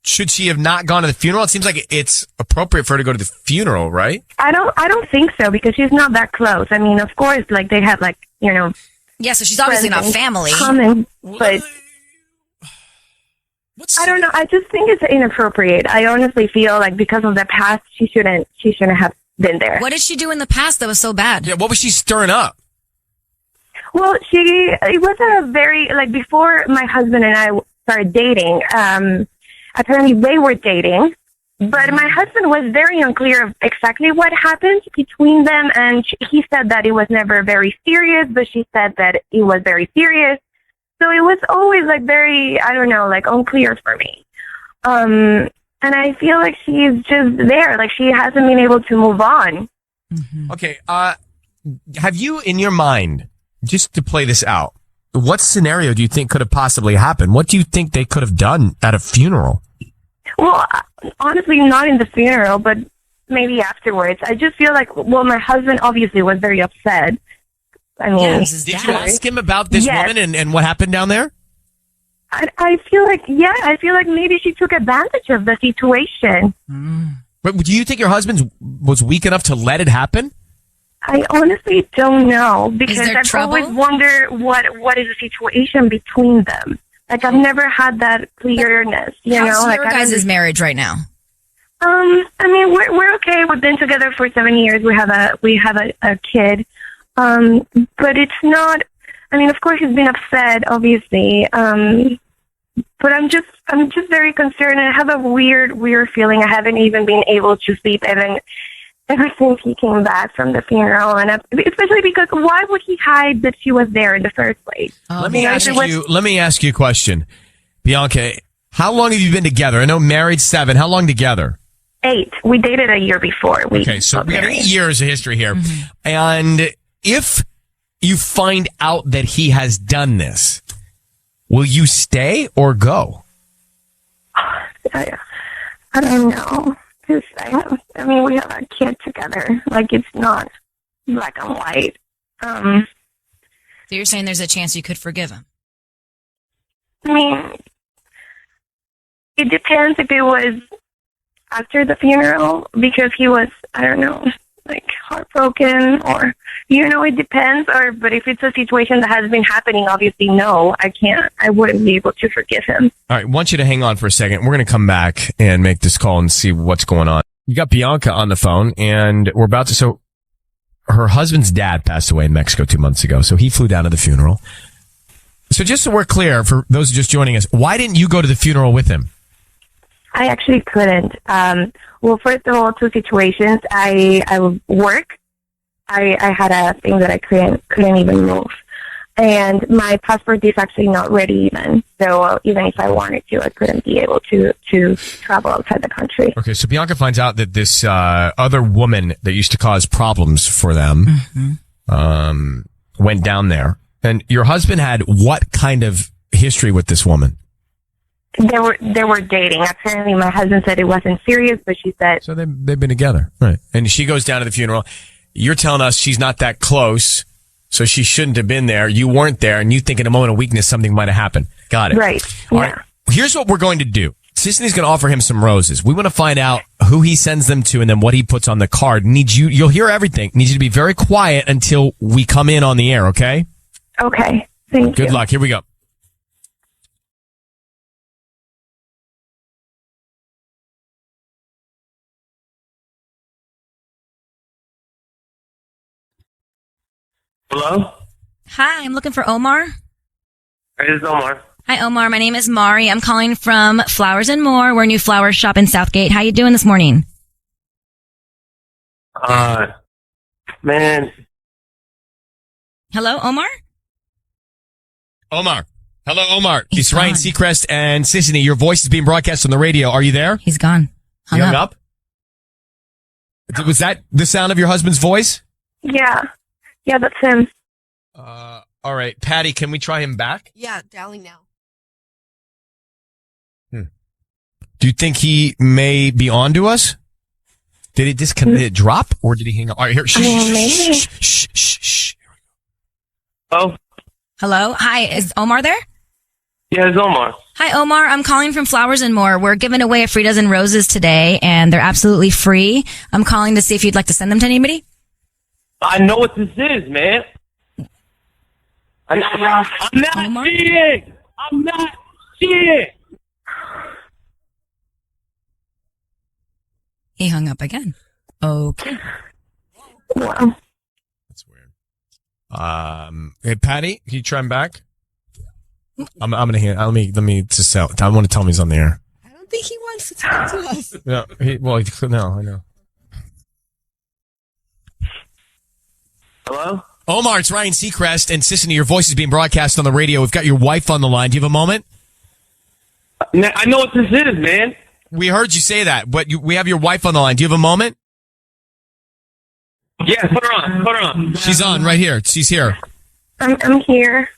should she have not gone to the funeral? It seems like it's appropriate for her to go to the funeral, right? I don't think so, because she's not that close. I mean, of course, they have, Yeah, so she's obviously not family. Common, but I don't know. I just think it's inappropriate. I honestly feel like because of the past, she shouldn't have been there. What did she do in the past that was so bad? Yeah, what was she stirring up? Well, it was a very, before my husband and I started dating, apparently they were dating, but my husband was very unclear of exactly what happened between them, and he said that it was never very serious, but she said that it was very serious. So it was always very, unclear for me. And I feel like she's just there, she hasn't been able to move on. Mm-hmm. Okay, have you in your mind, just to play this out, what scenario do you think could have possibly happened? What do you think they could have done at a funeral? Well, honestly, not in the funeral, but maybe afterwards. I just feel like, my husband obviously was very upset. I mean, Yeah, this is Did you ask him about this Yes. woman and what happened down there? I feel like maybe she took advantage of the situation. But do you think your husband was weak enough to let it happen? I honestly don't know because there I've trouble? always wondered what is the situation between them. Like I've never had that clearness, you How's know. Like your I don't- guys' marriage right now? I mean, we're okay. We've been together for 7 years. We have a kid. But it's not. I mean, of course, he's been upset, obviously. But I'm just very concerned. I have a weird feeling. I haven't even been able to sleep ever since he came back from the funeral, and especially because why would he hide that she was there in the first place? Let me ask you a question, Bianca. How long have you been together? I know married 7. How long together? 8. We dated a year before. Okay, so we got 8 years of history here. And if you find out that he has done this, will you stay or go? I don't know. 'Cause I mean, we have a kid together. Like, it's not black and white. So you're saying there's a chance you could forgive him? I mean, it depends if it was after the funeral because he was, I don't know, like heartbroken or, you know, it depends. But if it's a situation that has been happening, obviously, no, I wouldn't be able to forgive him. All right, I want you to hang on for a second. We're going to come back and make this call and see what's going on. You got Bianca on the phone, and we're about to, so her husband's dad passed away in Mexico 2 months ago, so he flew down to the funeral. So just so we're clear, for those just joining us, why didn't you go to the funeral with him? I actually couldn't. Well, first of all, 2 situations. I work. I had a thing that I couldn't even move. And my passport is actually not ready even. So even if I wanted to, I couldn't be able to travel outside the country. Okay, so Bianca finds out that this other woman that used to cause problems for them went down there. And your husband had what kind of history with this woman? They were dating. Apparently, my husband said it wasn't serious, but she said so. They've been together, right? And she goes down to the funeral. You're telling us she's not that close, so she shouldn't have been there. You weren't there, and you think in a moment of weakness something might have happened. Got it, right? All right. Here's what we're going to do. Sisney's going to offer him some roses. We want to find out who he sends them to, and then what he puts on the card. You'll hear everything. Need you to be very quiet until we come in on the air. Okay? Okay. Thank you. Good luck. Here we go. Hello? Hi, I'm looking for Omar. Hey, this is Omar. Hi, Omar. My name is Mari. I'm calling from Flowers and More. We're a new flower shop in Southgate. How you doing this morning? Man. Hello, Omar? Omar. Hello, Omar. It's Ryan Seacrest and Sisney. Your voice is being broadcast on the radio. Are you there? He's gone. You hung up? Was that the sound of your husband's voice? Yeah, that's him. All right. Patty, can we try him back? Yeah, dialing now. Do you think he may be on to us? Did it disconnect? Did it drop, or did he hang up? All right, here. Maybe. Shh. Oh? Hello? Hi, is Omar there? Yeah, it's Omar. Hi, Omar. I'm calling from Flowers and More. We're giving away a free dozen roses today, and they're absolutely free. I'm calling to see if you'd like to send them to anybody. I know what this is, man. I'm not cheating. I'm not cheating. He hung up again. Okay. Wow. That's weird. Hey, Patty, can you try him back? I'm gonna hear. Let me just tell. I want to tell him he's on the air. I don't think he wants to talk to us. No, I know. Hello? Omar, it's Ryan Seacrest and Sisney. Your voice is being broadcast on the radio. We've got your wife on the line. Do you have a moment? I know what this is, man. We heard you say that, but we have your wife on the line. Do you have a moment? Yeah, put her on. She's on right here. She's here. I'm here.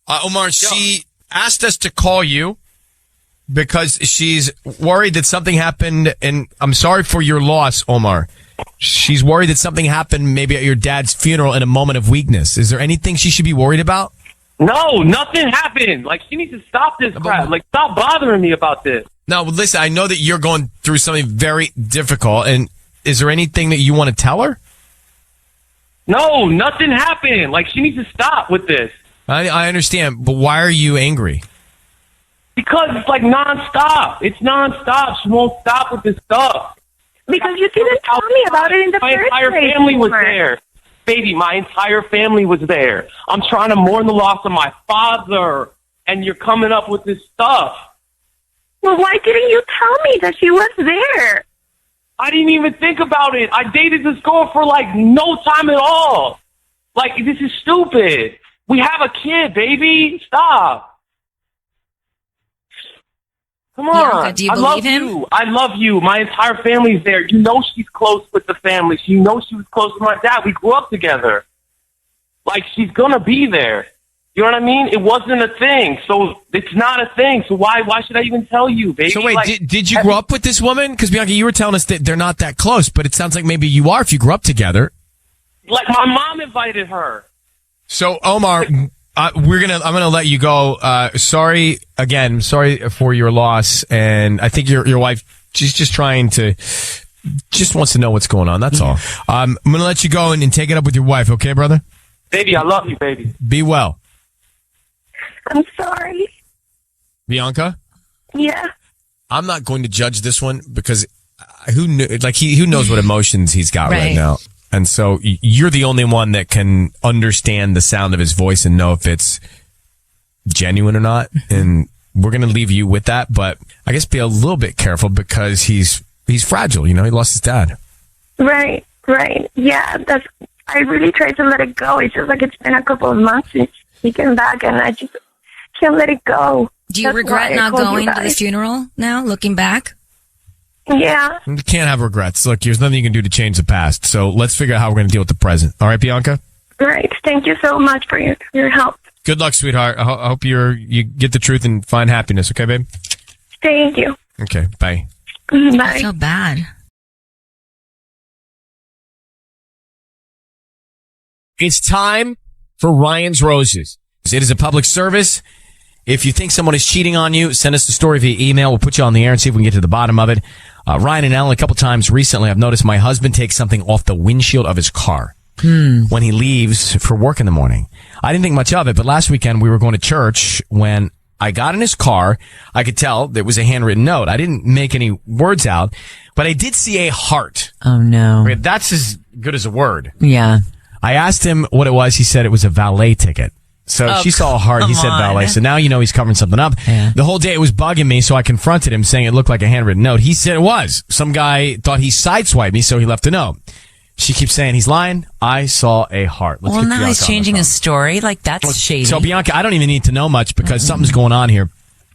Omar, she asked us to call you because she's worried that something happened, and I'm sorry for your loss, Omar. She's worried that something happened maybe at your dad's funeral in a moment of weakness. Is there anything she should be worried about? No, nothing happened. Like, she needs to stop this crap. Like, stop bothering me about this. No, listen, I know that you're going through something very difficult, and is there anything that you want to tell her? No, nothing happened. Like, she needs to stop with this. I understand, but why are you angry? Because it's like nonstop. It's nonstop. She won't stop with this stuff. Because you didn't tell me about it in the My first entire place. family was there. Baby, my entire family was there. I'm trying to mourn the loss of my father, and you're coming up with this stuff. Well, why didn't you tell me that she was there? I didn't even think about it. I dated this girl for like no time at all. Like, this is stupid. We have a kid, baby. Stop. Come on. Bianca, do you I believe love him? you. I love you. My entire family's there. You know she's close with the family. She knows she was close with my dad. We grew up together. Like, she's going to be there. You know what I mean? It wasn't a thing. So it's not a thing. So why should I even tell you, baby? So wait, like, did you grow up with this woman? Because Bianca, you were telling us that they're not that close, but it sounds like maybe you are if you grew up together. Like, my mom invited her. So Omar, I'm gonna let you go. Sorry for your loss, and I think your wife, she's just wants to know what's going on. That's all. I'm gonna let you go and take it up with your wife. Okay, brother? Baby, I love you, baby. Be well. I'm sorry. Bianca? Yeah. I'm not going to judge this one because who knows what emotions he's got right now. And so you're the only one that can understand the sound of his voice and know if it's genuine or not. And we're going to leave you with that. But I guess be a little bit careful because he's fragile. You know, he lost his dad. Right. Yeah, I really tried to let it go. It's just like it's been a couple of months since he came back, and I just can't let it go. Do you regret not going to the funeral now, looking back? Yeah. You can't have regrets. Look, there's nothing you can do to change the past. So let's figure out how we're going to deal with the present. All right, Bianca? Right. Thank you so much for your help. Good luck, sweetheart. I hope you get the truth and find happiness. Okay, babe? Thank you. Okay, bye. Bye. I feel bad. It's time for Ryan's Roses. It is a public service. If you think someone is cheating on you, send us the story via email. We'll put you on the air and see if we can get to the bottom of it. Ryan and Ellen, a couple times recently, I've noticed my husband takes something off the windshield of his car when he leaves for work in the morning. I didn't think much of it, but last weekend we were going to church. When I got in his car, I could tell there was a handwritten note. I didn't make any words out, but I did see a heart. Oh, no. Okay, that's as good as a word. Yeah. I asked him what it was. He said it was a valet ticket. So she saw a heart. He said valet. So now you know he's covering something up. Yeah. The whole day it was bugging me, so I confronted him saying it looked like a handwritten note. He said it was. Some guy thought he sideswiped me, so he left a note. She keeps saying he's lying. I saw a heart. Well, now he's changing his story. Like, that's shady. So, Bianca, I don't even need to know much because something's going on here.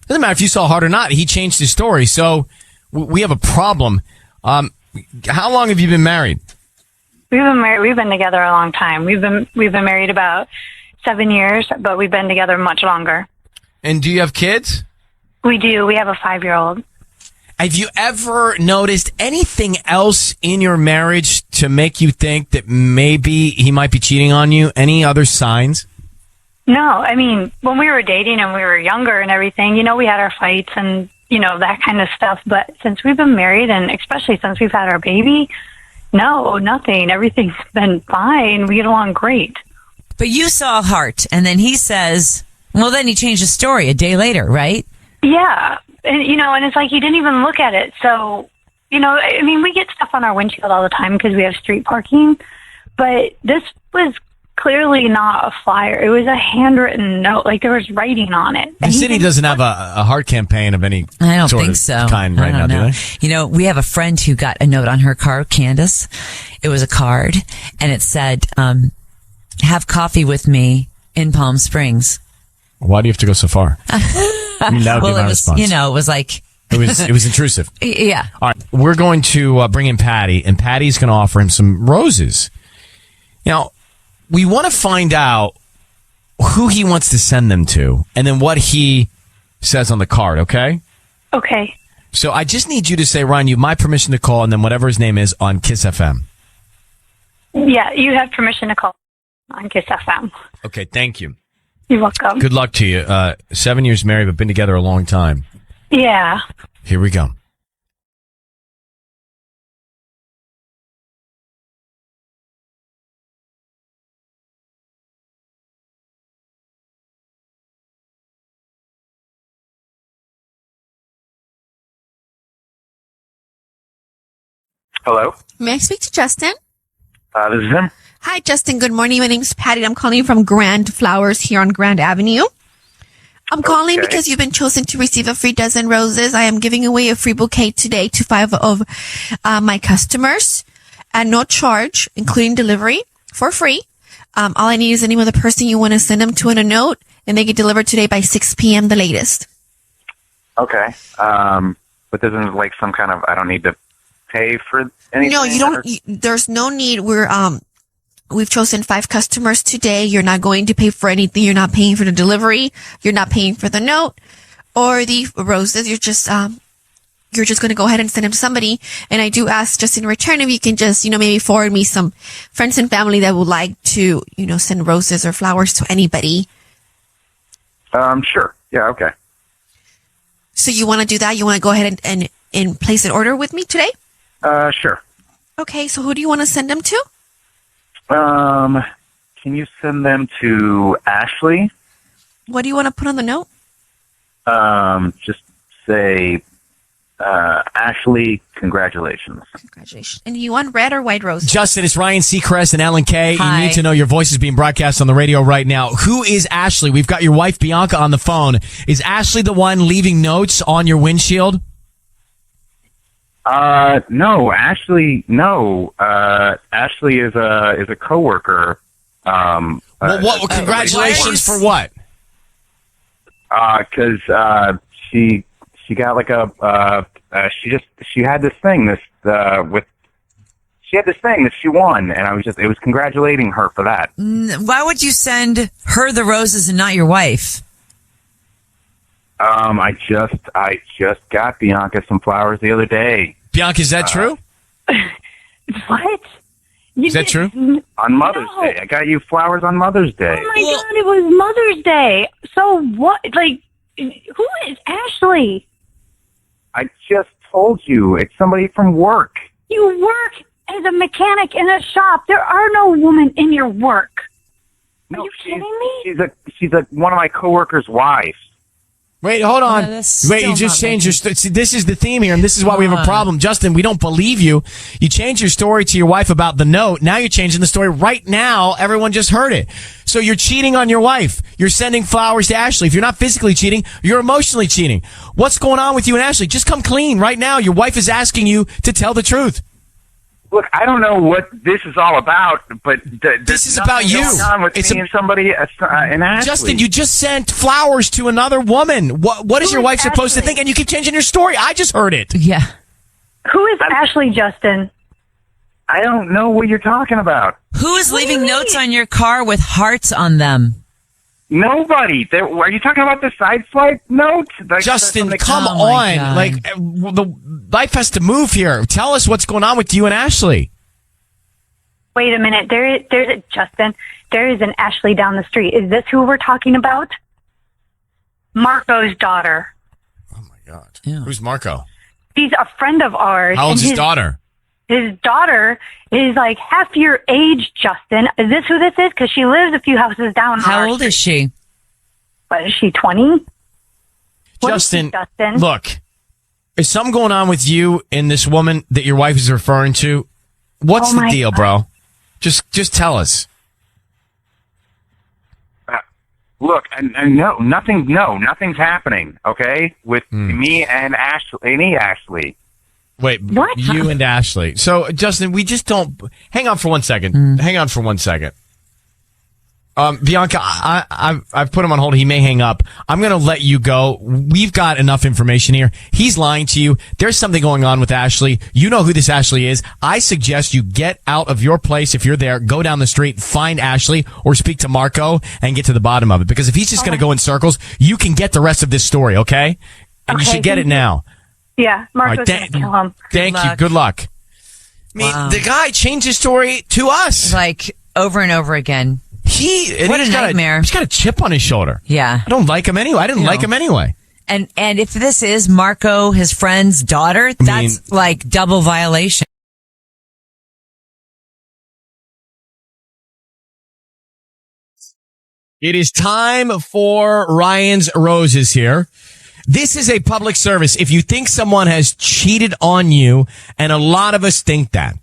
Doesn't matter if you saw a heart or not. He changed his story. So we have a problem. How long have you been married? We've been married. We've been together a long time. We've been married about 7 years, but we've been together much longer. And do you have kids? We do. We have a 5-year-old. Have you ever noticed anything else in your marriage to make you think that maybe he might be cheating on you? Any other signs? No, I mean, when we were dating and we were younger and everything, you know, we had our fights and, you know, that kind of stuff. But since we've been married and especially since we've had our baby, no, nothing. Everything's been fine. We get along great. But you saw a heart, and then he says, well, then he changed his story a day later, right? Yeah. And, you know, and it's like he didn't even look at it. So, you know, I mean, we get stuff on our windshield all the time because we have street parking. But this was clearly not a flyer. It was a handwritten note. Like, there was writing on it. The city doesn't have a heart campaign of any I don't sort think of so. kind right now, do they? You know, we have a friend who got a note on her car, Candace. It was a card, and it said, have coffee with me in Palm Springs. Why do you have to go so far? I mean, that would be my response. You know, it was like... It was intrusive. Yeah. All right. We're going to bring in Patty, and Patty's going to offer him some roses. Now, we want to find out who he wants to send them to, and then what he says on the card, okay? Okay. So I just need you to say, Ryan, you have my permission to call, and then whatever his name is on KIIS-FM. Yeah, you have permission to call on KIIS-FM. Okay, thank you. You're welcome. Good luck to you. 7 years married, but been together a long time. Yeah. Here we go. Hello? May I speak to Justin? This is him. Hi, Justin. Good morning. My name's Patty. I'm calling you from Grand Flowers here on Grand Avenue. I'm calling because you've been chosen to receive a free dozen roses. I am giving away a free bouquet today to 5 of my customers at no charge, including delivery, for free. All I need is the name of the person you want to send them to in a note, and they get delivered today by 6 p.m. the latest. Okay. But this isn't like some kind of, I don't need to pay for anything? No, you don't. There's no need. We've chosen 5 customers today. You're not going to pay for anything. You're not paying for the delivery. You're not paying for the note or the roses. You're just going to go ahead and send them to somebody. And I do ask just in return if you can just, maybe forward me some friends and family that would like to, send roses or flowers to anybody. Sure. Yeah. Okay. So you want to do that? You want to go ahead and place an order with me today? Sure. Okay. So who do you want to send them to? Can you send them to Ashley? What do you want to put on the note? Just say, Ashley, congratulations. Congratulations. And you want red or white roses? Justin, it's Ryan Seacrest and Alan Kay. Hi. You need to know your voice is being broadcast on the radio right now. Who is Ashley? We've got your wife, Bianca, on the phone. Is Ashley the one leaving notes on your windshield? No, Ashley, no. Ashley is a coworker. Congratulations for what? Cause, she got like she had this thing, she had this thing that she won, and it was congratulating her for that. Why would you send her the roses and not your wife? I just got Bianca some flowers the other day. Bianca, is that true? What? Is that true? On Mother's Day. I got you flowers on Mother's Day. Oh my God, it was Mother's Day. So what, who is Ashley? I just told you. It's somebody from work. You work as a mechanic in a shop. There are no women in your work. No, are you kidding me? She's one of my coworkers' wives. Wait, hold on. Wait, you just changed your story. See, this is the theme here, and this is why we have a problem. Justin, we don't believe you. You changed your story to your wife about the note. Now you're changing the story right now. Everyone just heard it. So you're cheating on your wife. You're sending flowers to Ashley. If you're not physically cheating, you're emotionally cheating. What's going on with you and Ashley? Just come clean right now. Your wife is asking you to tell the truth. Look, I don't know what this is all about, but this is about you. It's me and somebody, and Ashley. Justin, you just sent flowers to another woman. What is your wife supposed to think? And you keep changing your story. I just heard it. Yeah. Who is Ashley, Justin? I don't know what you're talking about. Who is leaving notes on your car with hearts on them? Nobody. Are you talking about the side swipe note? Justin, come on. The life has to move here. Tell us what's going on with you and Ashley. Wait a minute. Justin, there is an Ashley down the street. Is this who we're talking about? Marco's daughter. Oh, my God. Yeah. Who's Marco? He's a friend of ours. How old's his daughter? His daughter is like half your age, Justin. Is this who this is? Because she lives a few houses down. How old is she? What, is she 20? Justin, look, is something going on with you and this woman that your wife is referring to? What's the deal, bro? Just tell us. Look, no, nothing's happening, okay? With me and Ashley. Wait, what? You and Ashley. So, Justin, we just don't... Hang on for 1 second. Hang on for 1 second. Bianca, I've put him on hold. He may hang up. I'm going to let you go. We've got enough information here. He's lying to you. There's something going on with Ashley. You know who this Ashley is. I suggest you get out of your place if you're there. Go down the street, find Ashley, or speak to Marco and get to the bottom of it. Because if he's just going to go in circles, you can get the rest of this story, okay? And you should get it now. Yeah, Marco's going to kill him. Thank you. Good luck. I mean, the guy changed his story to us. Like, over and over again. What a nightmare. He's got a chip on his shoulder. Yeah. I don't like him anyway. I didn't like him anyway. And if this is Marco, his friend's daughter, that's like double violation. It is time for Ryan's Roses here. This is a public service. If you think someone has cheated on you, and a lot of us think that,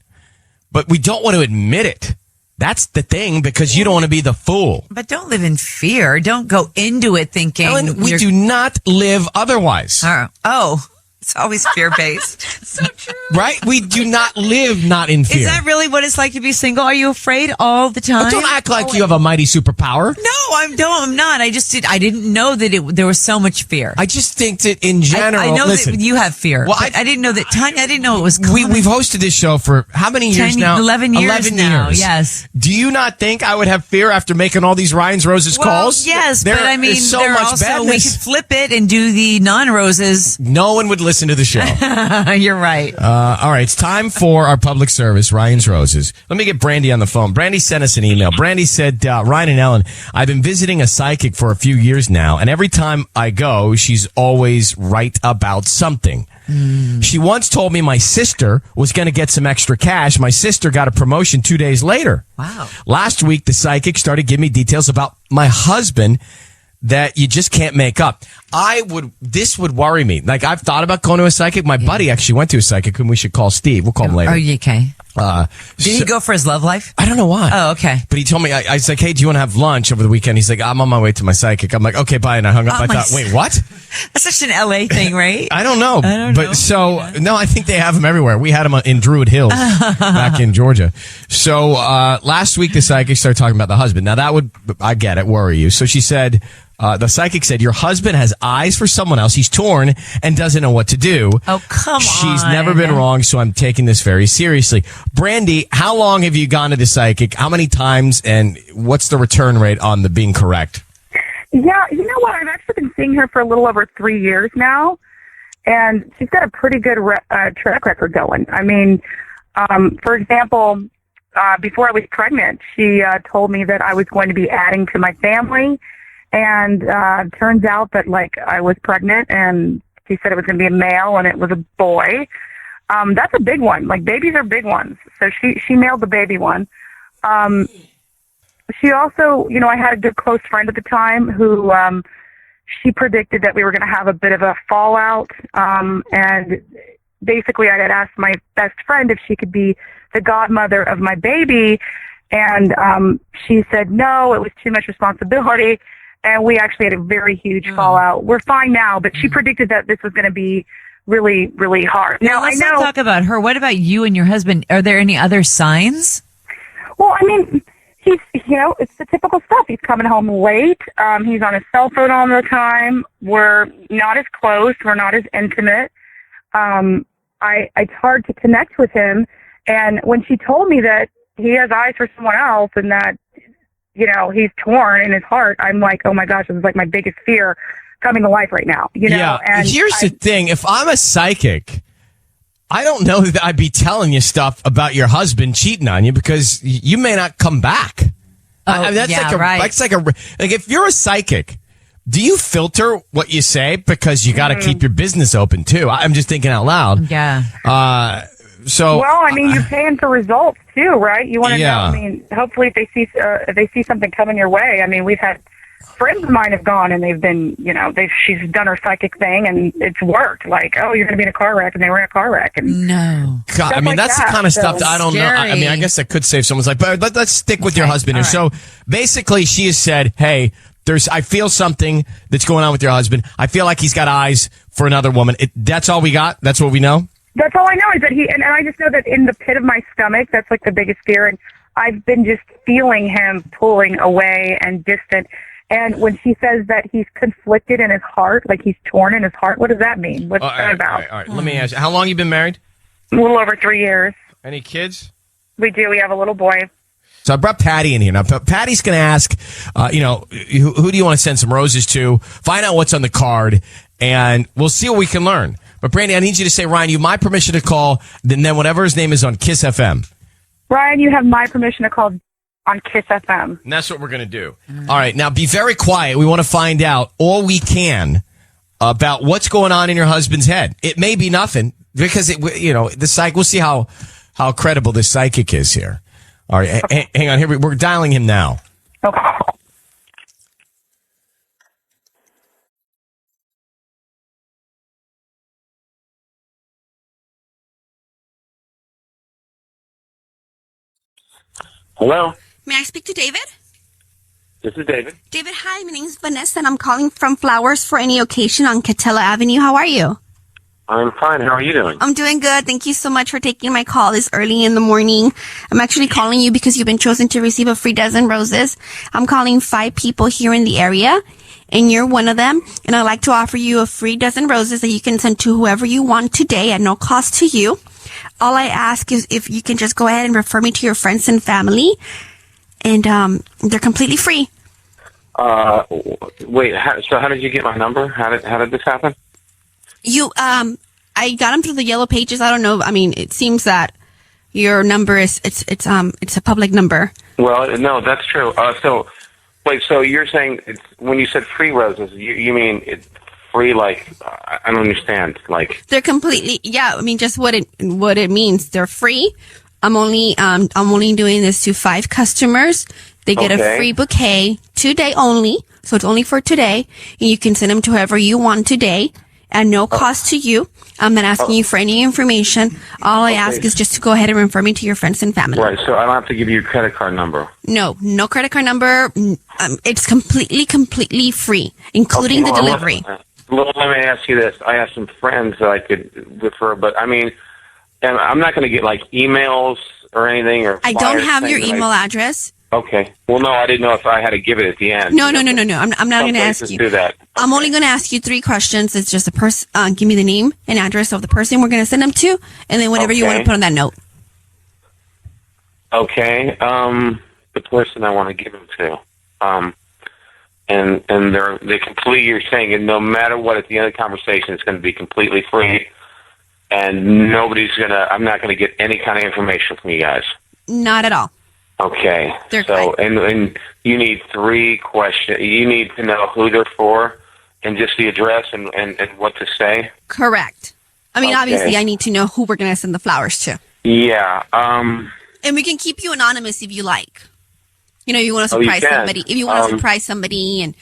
but we don't want to admit it. That's the thing, because you don't want to be the fool. But don't live in fear. Don't go into it thinking. Ellen, we do not live otherwise. Oh, it's always fear-based. So true. Right? We do not live not in fear. Is that really what it's like to be single? Are you afraid all the time? But don't act like you have a mighty superpower. No, I'm not. I didn't know that there was so much fear. I just think that in general, I know listen, that you have fear. Well, I didn't know that, Tanya, I didn't know it was common. We've hosted this show for how many years now? 11 years now, yes. Do you not think I would have fear after making all these Ryan's Roses calls? Yes, There but I mean, is so there much also, badness. we could flip it and do the non-roses. No one would listen to the show. You're right. All right, it's time for our public service, Ryan's Roses. Let me get Brandy on the phone. Brandy sent us an email. Brandy said, Ryan and Ellen, I've been visiting a psychic for a few years now, and every time I go, she's always right about something. She once told me my sister was going to get some extra cash. My sister got a promotion 2 days later. Wow. Last week, the psychic started giving me details about my husband that you just can't make up. This would worry me. Like, I've thought about going to a psychic. My buddy actually went to a psychic, whom we should call Steve. We'll call him later. Oh, you okay? Did he so- go for his love life? I don't know why. Oh, okay. But he told me, I was like, hey, do you want to have lunch over the weekend? He's like, I'm on my way to my psychic. I'm like, okay, bye. And I hung up. Oh, I my thought, wait, what? That's such an LA thing, right? I don't know. No, I think they have them everywhere. We had them in Druid Hills back in Georgia. So last week, the psychic started talking about the husband. Now, that would, I get it, worry you. So she said, the psychic said, your husband has eyes for someone else. He's torn and doesn't know what to do. Oh, come on. She's never been wrong, so I'm taking this very seriously. Brandy, how long have you gone to the psychic? How many times? And what's the return rate on the being correct? Yeah, you know what? I've actually been seeing her for a little over 3 years now, and she's got a pretty good track record going. I mean, for example, before I was pregnant, she told me that I was going to be adding to my family, and turns out that, like, I was pregnant, and she said it was going to be a male, and it was a boy. That's a big one. Like, babies are big ones. So she nailed the baby one. She also, you know, I had a good close friend at the time who she predicted that we were going to have a bit of a fallout. And basically I had asked my best friend if she could be the godmother of my baby. And she said, no, it was too much responsibility. And we actually had a very huge fallout. We're fine now, but she predicted that this was going to be really, really hard. Now, let's not talk about her. What about you and your husband? Are there any other signs? Well, I mean, he's, you know, it's the typical stuff. He's coming home late. He's on his cell phone all the time. We're not as close. We're not as intimate. It's hard to connect with him. And when she told me that he has eyes for someone else and that, you know, he's torn in his heart, I'm like, oh my gosh, this is like my biggest fear coming to life right now. You know? Yeah. And here's the thing. If I'm a psychic, I don't know that I'd be telling you stuff about your husband cheating on you because you may not come back. That's like if you're a psychic, do you filter what you say because you got to keep your business open too? I'm just thinking out loud. Yeah. Well, I mean, you're paying for results too, right? You want to know. Yeah. I mean, hopefully, if they see something coming your way. I mean, we've had friends of mine have gone and they've been, you know, she's done her psychic thing and it's worked. Like, oh, you're going to be in a car wreck, and they were in a car wreck. And no, God, I mean, that's the kind of stuff that I don't know. I mean, I guess that could save someone's life, but let's stick with your husband here. So basically, she has said, hey, I feel something that's going on with your husband. I feel like he's got eyes for another woman. That's all we got? That's what we know? That's all I know is that and I just know that in the pit of my stomach, that's like the biggest fear. And I've been just feeling him pulling away and distant. And when she says that he's conflicted in his heart, like he's torn in his heart, what does that mean? What's that about? All right. Let me ask you, how long you been married? A little over 3 years. Any kids? We do. We have a little boy. So I brought Patty in here. Now, Patty's going to ask, who do you want to send some roses to? Find out what's on the card, and we'll see what we can learn. But Brandy, I need you to say, Ryan, you have my permission to call, then whatever his name is on KIIS-FM. Ryan, you have my permission to call on KIIS-FM. And that's what we're going to do. All right. Now, be very quiet. We want to find out all we can about what's going on in your husband's head. It may be nothing because, we'll see how credible this psychic is here. All right. Hang on. Here we're dialing him now. Okay. Hello, May I speak to David? this is David. David, hi. My name is Vanessa, and I'm calling from Flowers for Any Occasion on Catella Avenue. How are you? I'm fine. How are you doing? I'm doing good. Thank you so much for taking my call this early in the morning. I'm actually calling you because you've been chosen to receive a free dozen roses. I'm calling 5 people here in the area, and you're one of them. And I'd like to offer you a free dozen roses that you can send to whoever you want today at no cost to you. All I ask is if you can just go ahead and refer me to your friends and family, and they're completely free. Wait. So how did you get my number? How did this happen? I got them through the yellow pages. I don't know. I mean, it seems that your number it's a public number. Well, no, that's true. So you're saying when you said free roses, you mean it's free? Like I don't understand. Like They're completely, yeah. I mean, just what it means. They're free. I'm only doing this to 5 customers. They get a free bouquet today only. So it's only for today. And you can send them to whoever you want today at no cost to you. I'm not asking you for any information. All I ask is just to go ahead and refer me to your friends and family. Right. So I don't have to give you a credit card number. No credit card number. It's completely free, including the delivery. Well, let me ask you this. I have some friends that I could refer, but I mean, and I'm not going to get like emails or anything or. I don't have your email address. Okay. Well, no, I didn't know if I had to give it at the end. No. I'm not going to ask you. Do that. I'm only going to ask you 3 questions. It's just a person. Give me the name and address of the person we're going to send them to, and then whatever you want to put on that note. Okay. The person I want to give them to. And they completely. You're saying, and no matter what, at the end of the conversation, it's going to be completely free, and I'm not going to get any kind of information from you guys. Not at all. Okay. And you need 3 questions. You need to know who they're for, and just the address and what to say. Correct. I mean, obviously, I need to know who we're going to send the flowers to. Yeah. And we can keep you anonymous if you like. You want to surprise somebody. If you want to surprise somebody and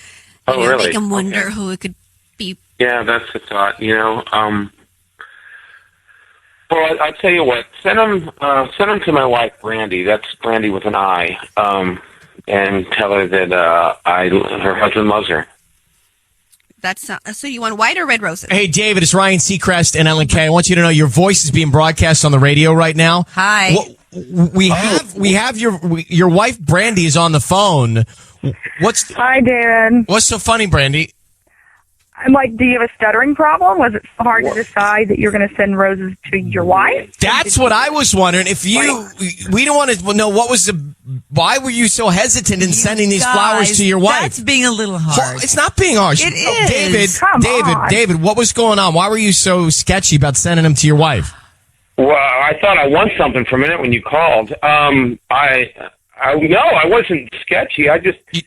really? make them wonder who it could be. Yeah, that's the thought. Well, I'll tell you what. Send them to my wife, Brandy. That's Brandy with an I. And tell her that her husband loves her. That's so. You want white or red roses? Hey, David, it's Ryan Seacrest and Ellen Kay. I want you to know your voice is being broadcast on the radio right now. Hi. We have your wife Brandy is on the phone. Hi, David. What's so funny, Brandy? I'm like, do you have a stuttering problem? Was it so hard to decide that you're going to send roses to your wife? That's what I was wondering. We don't want to know why were you so hesitant in sending these flowers to your wife? That's being a little harsh. It's not being harsh. It is. David, what was going on? Why were you so sketchy about sending them to your wife? Well, I thought I won something for a minute when you called. I wasn't sketchy.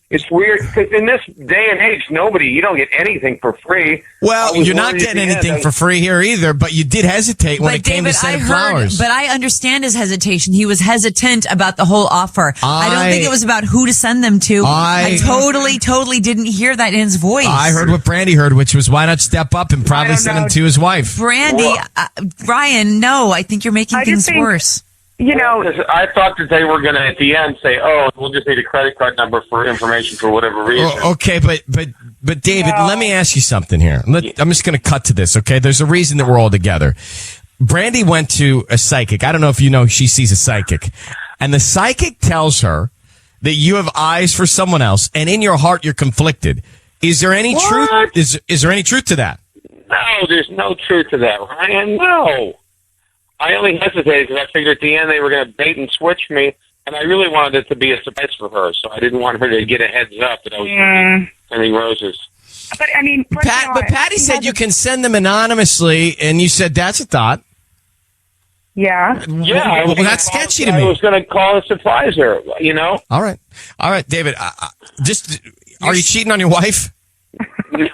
It's weird because in this day and age, you don't get anything for free. Well, you're not getting anything for free here either, but you did hesitate when it came to sending flowers. But I understand his hesitation. He was hesitant about the whole offer. I don't think it was about who to send them to. I totally didn't hear that in his voice. I heard what Brandy heard, which was why not step up and probably send them to his wife. Brandy, Ryan, no, I think you're making things worse. I thought that they were going to, at the end, say, we'll just need a credit card number for information for whatever reason. Okay, but David, let me ask you something here. I'm just going to cut to this, okay? There's a reason that we're all together. Brandy went to a psychic. I don't know if you know she sees a psychic. And the psychic tells her that you have eyes for someone else, and in your heart you're conflicted. Is there any truth? Is there any truth to that? No, there's no truth to that, Ryan. No. I only hesitated because I figured at the end they were going to bait and switch me, and I really wanted it to be a surprise for her, so I didn't want her to get a heads up that I was sending roses. But I mean, But Patty said you can send them anonymously, and you said that's a thought. Yeah. Yeah, Well, that's sketchy to I me. was going to call and surprise her, you know? All right, David. Are you cheating on your wife? No.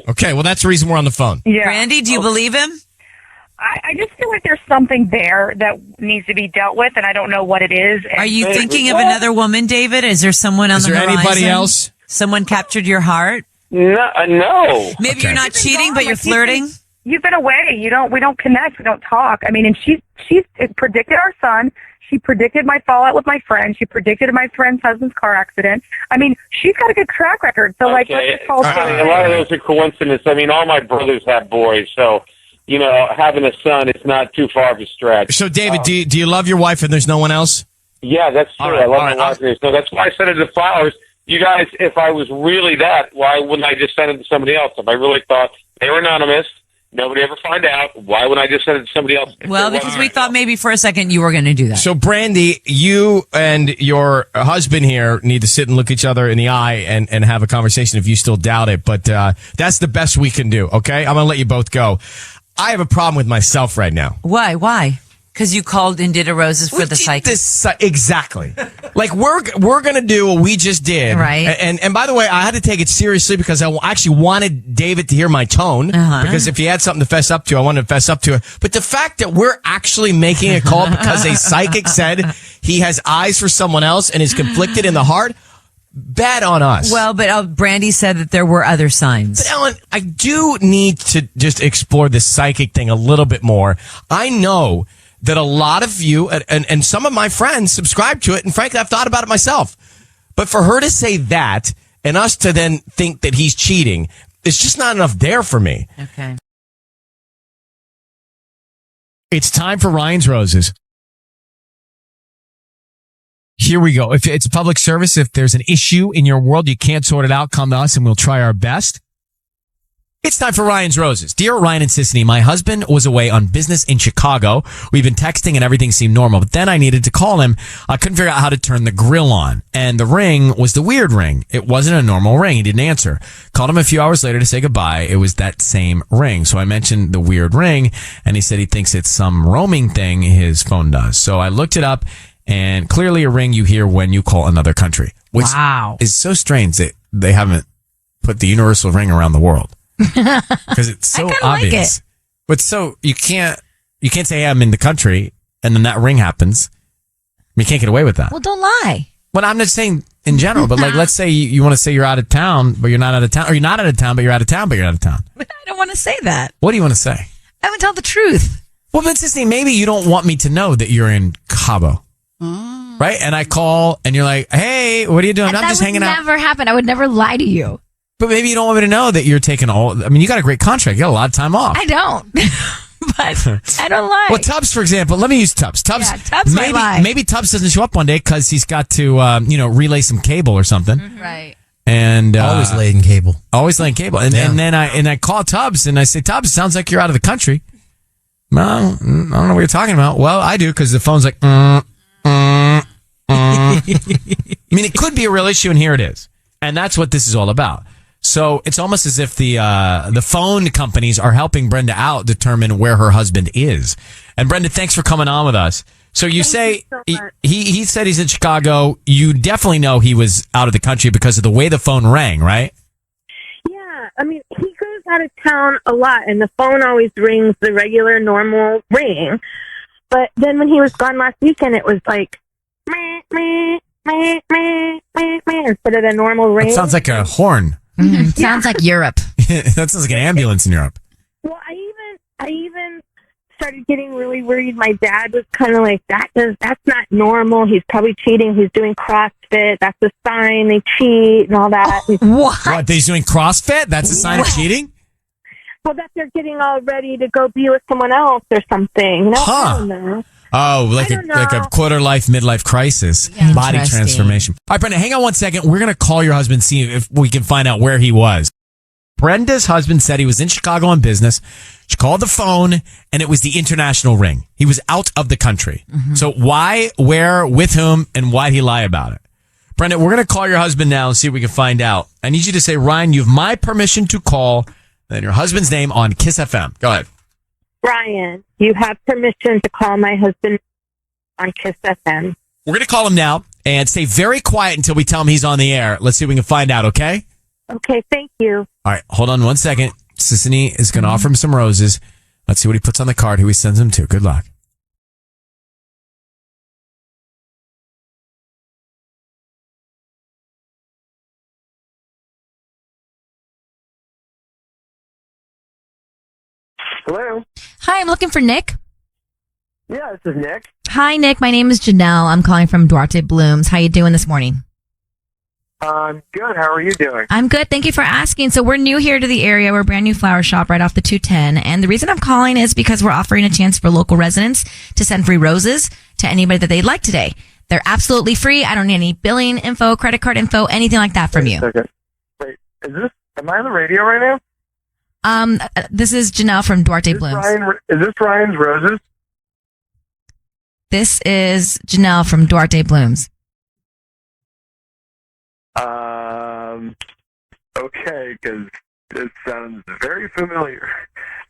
Okay, well, that's the reason we're on the phone. Yeah. Brandy, do you believe him? I just feel like there's something there that needs to be dealt with, and I don't know what it is. Are you thinking of another woman, David? Is there someone on Is the there horizon? anybody else? Someone captured your heart? No. Maybe you're not cheating, but you're flirting? You've been away. We don't connect. We don't talk. I mean, and she's predicted our son. She predicted my fallout with my friend. She predicted my friend's husband's car accident. I mean, she's got a good track record. So, let's just call a lot of those are coincidences. I mean, all my brothers have boys, so, you know, having a son is not too far of a stretch. So, David, do you love your wife and there's no one else? Yeah, that's true. All right, I love all right, my wife. So that's why I sent it to flowers. You guys, if I was really that, why wouldn't I just send it to somebody else? If I really thought they were anonymous, nobody ever find out, why would I just send it to somebody else? Well, because we thought maybe for a second you were going to do that. So, Brandy, you and your husband here need to sit and look each other in the eye and have a conversation if you still doubt it. But that's the best we can do, okay? I'm going to let you both go. I have a problem with myself right now. Why? Because you called and did a roses for the psychic. Exactly. Like we're going to do what we just did. Right. And by the way, I had to take it seriously because I actually wanted David to hear my tone. Because if he had something to fess up to, I wanted to fess up to it. But the fact that we're actually making a call because a psychic said he has eyes for someone else and is conflicted in the heart, bad on us. Well, but Brandy said that there were other signs. But Ellen, I do need to just explore this psychic thing a little bit more. I know that a lot of you and some of my friends subscribe to it, and frankly, I've thought about it myself. But for her to say that and us to then think that he's cheating, it's just not enough there for me. Okay. It's time for Ryan's Roses. Here we go. If it's a public service, if there's an issue in your world, you can't sort it out, come to us and we'll try our best. It's time for Ryan's Roses. Dear Ryan and Sissany, my husband was away on business in Chicago. We've been texting and everything seemed normal, but then I needed to call him. I couldn't figure out how to turn the grill on, and the ring was the weird ring. It wasn't a normal ring. He didn't answer. Called him a few hours later to say goodbye. It was that same ring. So I mentioned the weird ring, and he said he thinks it's some roaming thing his phone does. So I looked it up, and clearly a ring you hear when you call another country, which is so strange that they haven't put the universal ring around the world. Because it's so obvious. Like it. But so you can't say, hey, I'm in the country, and then that ring happens. You can't get away with that. Well, don't lie. Well, I'm not saying in general, but like, let's say you want to say you're out of town, but you're not out of town, or you're not out of town, but you're out of town, but you're out of town. I don't want to say that. What do you want to say? I would tell the truth. Well, but Sissany, maybe you don't want me to know that you're in Cabo. Right? And I call, and you're like, hey, what are you doing? And I'm just hanging out. That would never happen. I would never lie to you. But maybe you don't want me to know that you're taking you got a great contract. You got a lot of time off. I don't. But I don't lie. Well, Tubbs, for example, let me use Tubbs. Tubbs might lie. Maybe Tubbs doesn't show up one day because he's got to, relay some cable or something. Mm-hmm. Right. And always laying cable. Always laying cable. And then I call Tubbs and I say, Tubbs, it sounds like you're out of the country. No, I don't know what you're talking about. Well, I do, because the phone's like, I mean, it could be a real issue, and here it is. And that's what this is all about. So it's almost as if the phone companies are helping Brenda out determine where her husband is. And Brenda, thanks for coming on with us. So you say he said he's in Chicago. You definitely know he was out of the country because of the way the phone rang, right? Yeah, I mean, he goes out of town a lot, and the phone always rings the regular, normal ring. But then when he was gone last weekend, it was like, meh, meh, meh, meh, meh, meh, instead of the normal ring. That sounds like a horn. Mm-hmm. Sounds like Europe. That sounds like an ambulance in Europe. Well, I even started getting really worried. My dad was kind of like, that's not normal. He's probably cheating. He's doing CrossFit. That's a sign they cheat and all that. What? He's doing CrossFit? That's a sign of cheating? Well, that they're getting all ready to go be with someone else or something. No, I don't know. Oh, like a quarter life, midlife crisis, body transformation. All right, Brenda, hang on one second. We're going to call your husband, see if we can find out where he was. Brenda's husband said he was in Chicago on business. She called the phone, and it was the international ring. He was out of the country. So why, where, with whom, and why'd he lie about it? Brenda, we're going to call your husband now and see if we can find out. I need you to say, Ryan, you have my permission to call, then your husband's name on KIIS-FM. Go ahead. Ryan, you have permission to call my husband on KIIS-FM. We're going to call him now and stay very quiet until we tell him he's on the air. Let's see if we can find out, okay? Okay, thank you. All right, hold on 1 second. Sissany is going to offer him some roses. Let's see what he puts on the card, who he sends them to. Good luck. Hello? Hi, I'm looking for Nick. Yeah, this is Nick. Hi, Nick. My name is Janelle. I'm calling from Duarte Blooms. How you doing this morning? I'm good. How are you doing? I'm good. Thank you for asking. So we're new here to the area. We're a brand new flower shop right off the 210. And the reason I'm calling is because we're offering a chance for local residents to send free roses to anybody that they'd like today. They're absolutely free. I don't need any billing info, credit card info, anything like that from you. Wait, am I on the radio right now? This is Janelle from Duarte Blooms. Is this Ryan's Roses? This is Janelle from Duarte Blooms. Okay, because it sounds very familiar.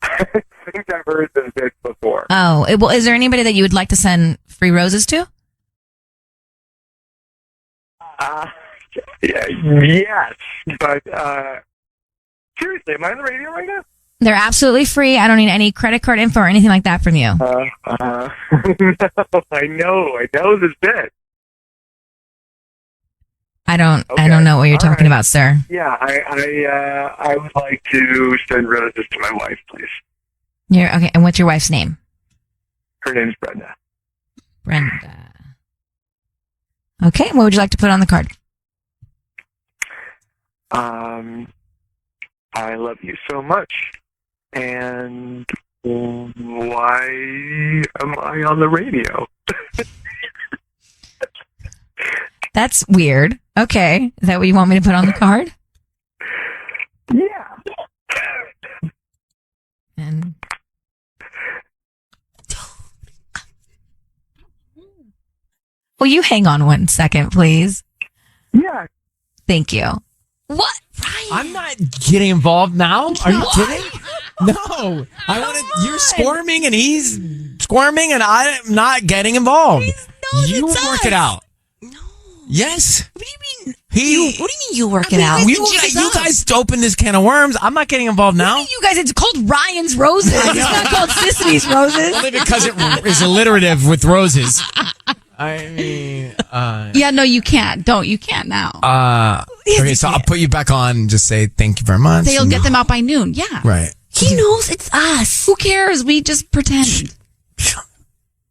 I think I've heard this before. Oh, well, is there anybody that you would like to send free roses to? Yes, but seriously, am I on the radio right now? They're absolutely free. I don't need any credit card info or anything like that from you. No, I know this bit. I don't know what you're talking about, sir. Yeah, I would like to send roses to my wife, please. Okay, and what's your wife's name? Her name's Brenda. Brenda. Okay, what would you like to put on the card? I love you so much. And why am I on the radio? That's weird. Okay, is that what you want me to put on the card? Yeah. And will you hang on 1 second, please? Yeah. Thank you. What? I'm not getting involved now. Are you kidding? No. You're squirming and he's squirming and I'm not getting involved. You work it out. No. Yes. What do you mean? What do you mean you work it out? You guys opened this can of worms. I'm not getting involved now. You guys, it's called Ryan's Roses. It's not called Sisney's Roses. Only because it is alliterative with roses. I mean, yeah, no, you can't. You can't now. Okay, so I'll put you back on and just say thank you very much. So you'll get them out by noon. Yeah. Right. He knows it's us. Who cares? We just pretend.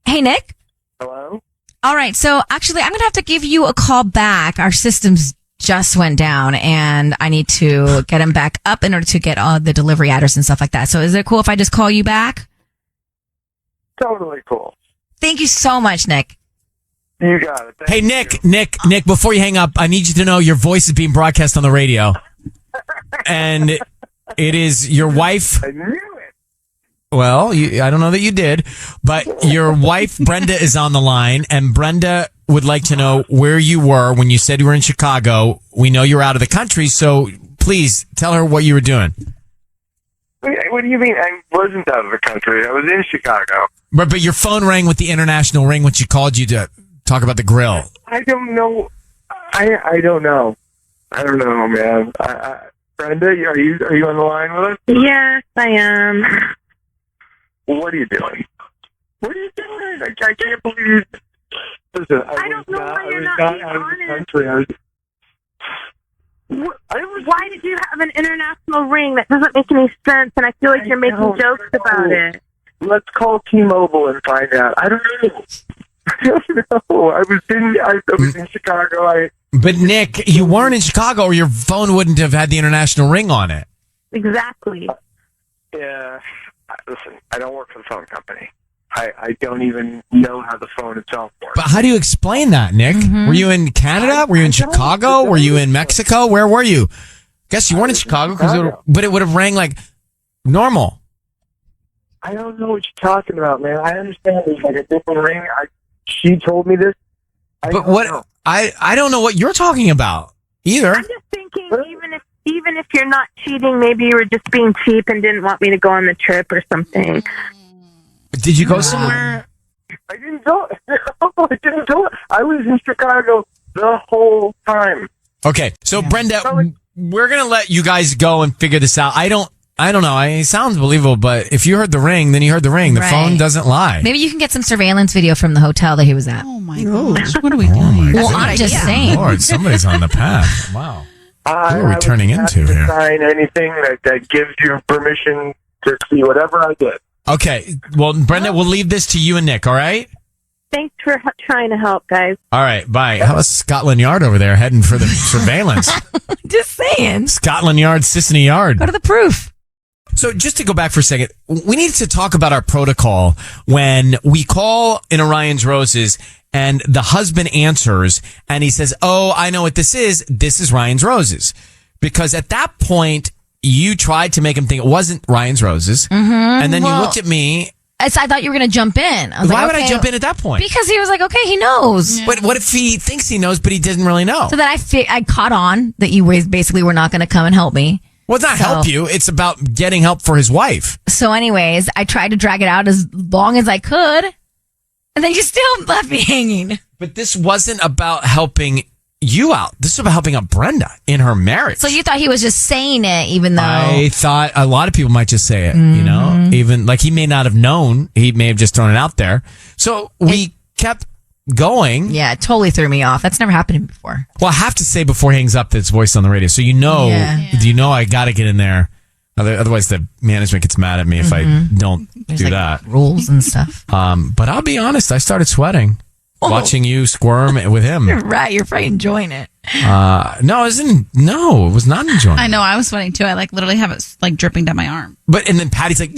Hey, Nick. Hello? All right, so actually, I'm going to have to give you a call back. Our systems just went down, and I need to get them back up in order to get all the delivery address and stuff like that. So is it cool if I just call you back? Totally cool. Thank you so much, Nick. You got it. Hey, Nick, before you hang up, I need you to know your voice is being broadcast on the radio. And it is your wife. I knew it. Well, I don't know that you did, but your wife, Brenda, is on the line, and Brenda would like to know where you were when you said you were in Chicago. We know you're out of the country, so please tell her what you were doing. What do you mean? I wasn't out of the country. I was in Chicago. But your phone rang with the international ring when she called you to talk about the grill. I don't know. I don't know. I don't know, man. Brenda, are you on the line with us? Yes, I am. What are you doing? What are you doing? I can't believe you. Listen, I don't know why you're not being out of the honest. country. Why did you have an international ring? That doesn't make any sense, and I feel like you're making jokes about it. Let's call T-Mobile and find out. I don't know. I don't know. I was in Chicago. But Nick, you weren't in Chicago, or your phone wouldn't have had the international ring on it. Exactly. Yeah. Listen, I don't work for the phone company. I don't even know how the phone itself works. But how do you explain that, Nick? Mm-hmm. Were you in Canada? Were you in Chicago? Were you in Mexico? Where were you? Guess you weren't in Chicago, but it would have rang like normal. I don't know what you're talking about, man. I understand there's like a different ring. She told me this. But what I don't know what you're talking about either. I'm just thinking, even if you're not cheating, maybe you were just being cheap and didn't want me to go on the trip or something. Did you go somewhere? I didn't do it. I didn't do it. I was in Chicago the whole time. Okay, so Brenda, we're gonna let you guys go and figure this out. I don't know. It sounds believable, but if you heard the ring, then you heard the ring. The phone doesn't lie. Maybe you can get some surveillance video from the hotel that he was at. Oh my gosh, what are we doing? Well, I'm just saying. Lord, somebody's on the path. Wow. What are we turning into to here? sign anything that gives you permission to see whatever I did. Okay, well, Brenda, we'll leave this to you and Nick, all right? Thanks for trying to help, guys. All right, bye. How about Scotland Yard over there heading for the surveillance? Just saying. Scotland Yard, Sisney Yard. Go to the proof. So just to go back for a second, we need to talk about our protocol when we call in Orion's Roses and the husband answers and he says, "Oh, I know what this is. This is Ryan's Roses." Because at that point, you tried to make him think it wasn't Ryan's Roses. And then you looked at me. I thought you were going to jump in. I was Why like, would I okay. jump in at that point? Because he was like, okay, he knows. But what if he thinks he knows, but he didn't really know? So then I caught on that you basically were not going to come and help me. Well, it's not help you. It's about getting help for his wife. So anyways, I tried to drag it out as long as I could. And then you still left me hanging. But this wasn't about helping you out. This is about helping out Brenda in her marriage. So you thought he was just saying it, even though I thought a lot of people might just say it, you know, even like he may not have known. He may have just thrown it out there. So we kept going. Yeah, it totally threw me off. That's never happened to me before. Well, I have to say before he hangs up that it's voiced on the radio. So you know, I got to get in there. Otherwise, the management gets mad at me if I don't do that. Rules and stuff. But I'll be honest, I started sweating watching you squirm with him. You're right. You're probably enjoying it. No, it was not enjoying. I know. I was sweating too. I literally have it dripping down my arm. But and then Patty's like,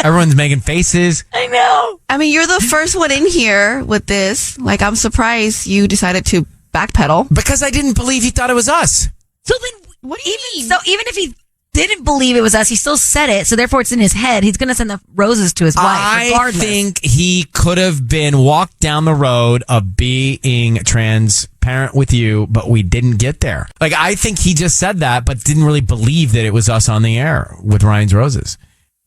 everyone's making faces. I know. I mean, you're the first one in here with this. I'm surprised you decided to backpedal. Because I didn't believe he thought it was us. So then, what do you mean? So even if he didn't believe it was us, he still said it. So therefore, it's in his head. He's going to send the roses to his wife. Regardless. I think he could have been walked down the road of being transparent with you, but we didn't get there. I think he just said that, but didn't really believe that it was us on the air with Ryan's Roses.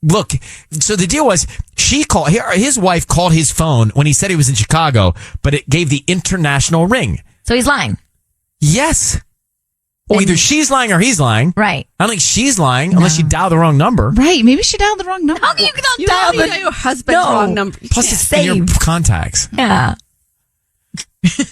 Look, so the deal was his wife called his phone when he said he was in Chicago, but it gave the international ring. So he's lying. Yes. Well, either she's lying or he's lying. Right. I don't think she's lying unless you dial the wrong number. Right. Maybe she dialed the wrong number. How can you dial your husband's wrong number? Plus, it's in your contacts. Yeah. God,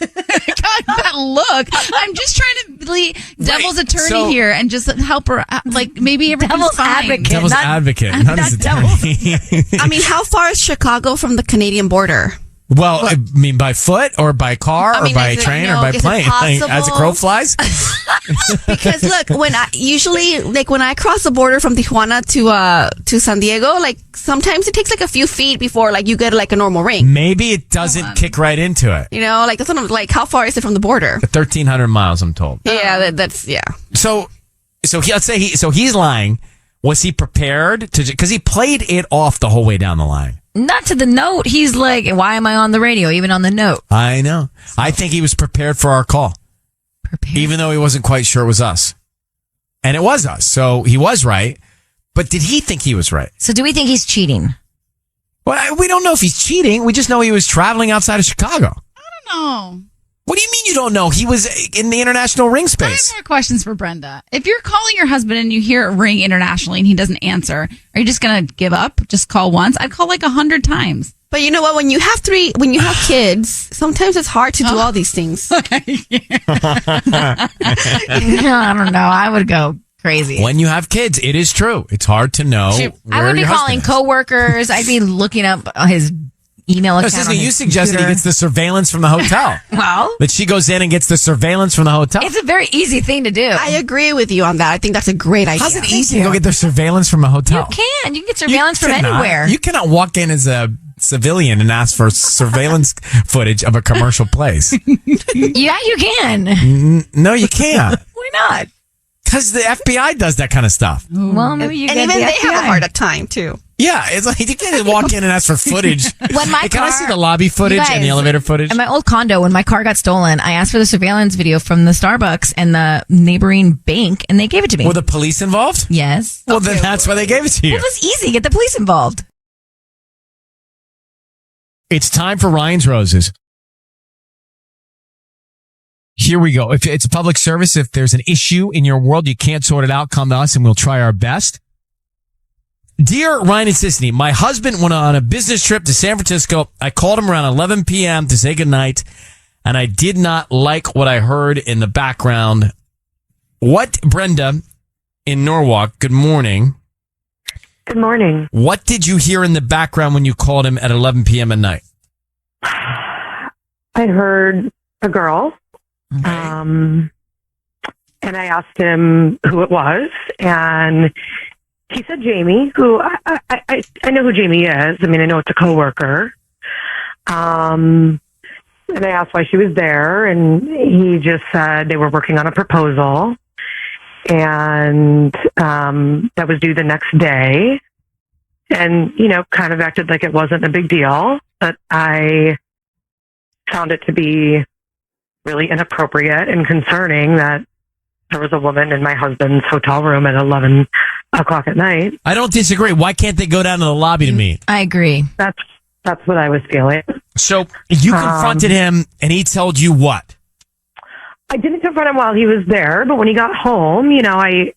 that look. I'm just trying to be devil's attorney here and just help her out. Maybe everything's devil's fine. advocate. Devil's advocate, not his attorney. I mean, how far is Chicago from the Canadian border? Well, I mean, by foot or by car or by train or by plane, as a crow flies. Because look, when I cross the border from Tijuana to San Diego, sometimes it takes a few feet before you get a normal ring. Maybe it doesn't kick right into it. That's what I'm how far is it from the border? 1,300 miles, I'm told. Yeah, that's. So let's say he's lying. Was he prepared to? Because he played it off the whole way down the line. Not to the note. He's like, why am I on the radio? Even on the note. I know. I think he was prepared for our call. Even though he wasn't quite sure it was us. And it was us. So he was right. But did he think he was right? So do we think he's cheating? Well, we don't know if he's cheating. We just know he was traveling outside of Chicago. I don't know. What do you mean you don't know? He was in the international ring space. I have more questions for Brenda. If you're calling your husband and you hear a ring internationally and he doesn't answer, are you just going to give up? Just call once? I'd call 100 times. But you know what? When you have kids, sometimes it's hard to do all these things. I don't know. I would go crazy. When you have kids, it is true. It's hard to know. I would be calling coworkers. I'd be looking up his email account. You suggested he gets the surveillance from the hotel. Well, that she goes in and gets the surveillance from the hotel. It's a very easy thing to do. I agree with you on that. I think that's a great idea. How's it easy to go get the surveillance from a hotel? You can get surveillance from anywhere. You cannot walk in as a civilian and ask for surveillance footage of a commercial place. Yeah, you can. No, you can't. Why not? Because the FBI does that kind of stuff. Well, maybe you and get even the they FBI. have a hard time too. Yeah, it's like you can't walk in and ask for footage. When my Hey, can I car- see the lobby footage You and the guys, elevator footage? In my old condo, when my car got stolen, I asked for the surveillance video from the Starbucks and the neighboring bank, and they gave it to me. Were the police involved? Yes. Well, then that's why they gave it to you. It was easy. Get the police involved. It's time for Ryan's Roses. Here we go. If it's a public service, if there's an issue in your world, you can't sort it out, come to us and we'll try our best. Dear Ryan and Sissany, my husband went on a business trip to San Francisco. I called him around 11 p.m. to say goodnight, and I did not like what I heard in the background. Brenda in Norwalk, good morning. Good morning. What did you hear in the background when you called him at 11 p.m. at night? I heard a girl, and I asked him who it was, and he said Jamie, who I know who Jamie is. I mean, I know it's a coworker. And I asked why she was there, and he just said they were working on a proposal, and that was due the next day. And, kind of acted like it wasn't a big deal, but I found it to be really inappropriate and concerning that there was a woman in my husband's hotel room at 11 o'clock at night. I don't disagree. Why can't they go down to the lobby to meet? I agree. That's what I was feeling. So you confronted him and he told you what? I didn't confront him while he was there, but when he got home, I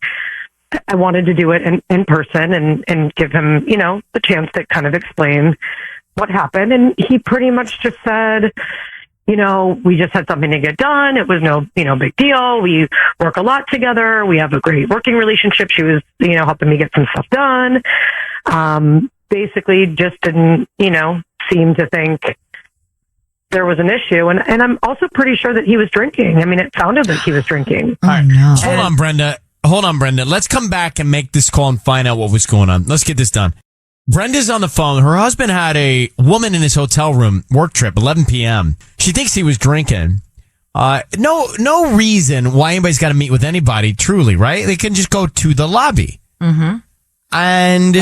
wanted to do it in person and give him, the chance to kind of explain what happened. And he pretty much just said, we just had something to get done. It was no, big deal. We work a lot together. We have a great working relationship. She was, helping me get some stuff done. Basically just didn't, seem to think there was an issue. And I'm also pretty sure that he was drinking. I mean, it sounded like he was drinking. All right. No. Hold on, Brenda. Let's come back and make this call and find out what was going on. Let's get this done. Brenda's on the phone. Her husband had a woman in his hotel room, work trip, 11 p.m. She thinks he was drinking. No reason why anybody's got to meet with anybody, truly, right? They can just go to the lobby. Mm-hmm. And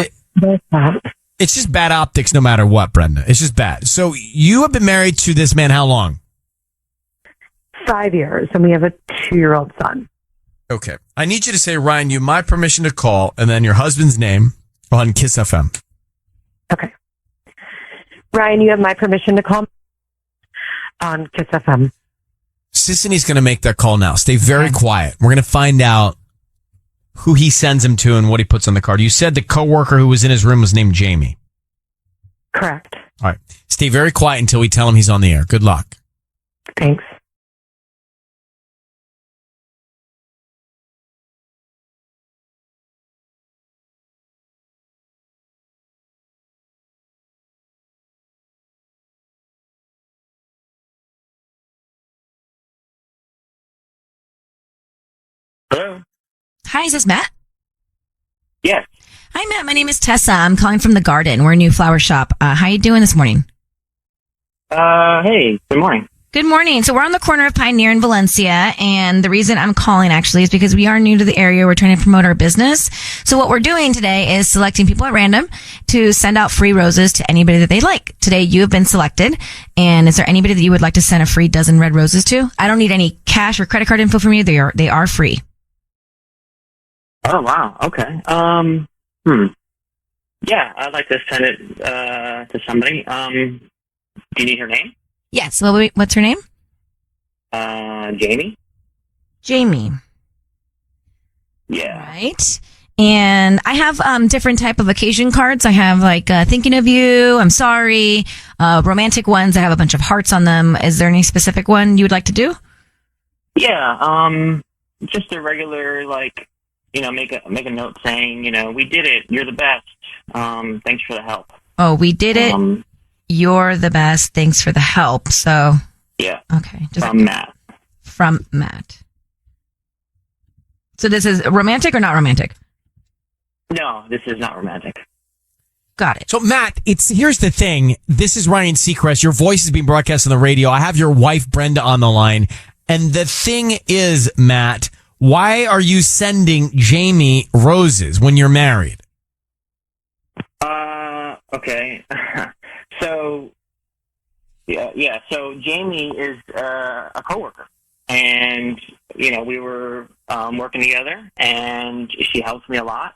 it's just bad optics no matter what, Brenda. It's just bad. So you have been married to this man how long? 5 years, and we have a 2-year-old son. Okay. I need you to say, Ryan, you have my permission to call, and then your husband's name on KIIS-FM. Okay. Ryan, you have my permission to call on KIIS-FM. Sissany's going to make that call now. Stay very quiet. We're going to find out who he sends him to and what he puts on the card. You said the coworker who was in his room was named Jamie. Correct. All right. Stay very quiet until we tell him he's on the air. Good luck. Thanks. Hello? Hi, is this Matt? Yes. Hi, Matt. My name is Tessa. I'm calling from the Garden. We're a new flower shop. How you doing this morning? Hey, good morning. Good morning. So we're on the corner of Pioneer and Valencia, and the reason I'm calling actually is because we are new to the area. We're trying to promote our business. So what we're doing today is selecting people at random to send out free roses to anybody that they like. Today you have been selected, and is there anybody that you would like to send a free dozen red roses to? I don't need any cash or credit card info from you. They are free. Oh, wow. Okay. Yeah, I'd like to send it to somebody. Do you need her name? Yes. Well, what's her name? Jamie. Jamie. Yeah. Right. And I have different type of occasion cards. I have like thinking of you, I'm sorry, romantic ones that have a bunch of hearts on them. Is there any specific one you would like to do? Yeah. Just a regular, like, make a note saying, we did it. You're the best. Thanks for the help. Oh, we did it. You're the best. Thanks for the help. So, yeah. Okay. From Matt. From Matt. So this is romantic or not romantic? No, this is not romantic. Got it. So, Matt, here's the thing. This is Ryan Seacrest. Your voice is being broadcast on the radio. I have your wife, Brenda, on the line. And the thing is, Matt, why are you sending Jamie roses when you're married? Okay. So, yeah. So Jamie is a coworker, and we were working together, and she helps me a lot,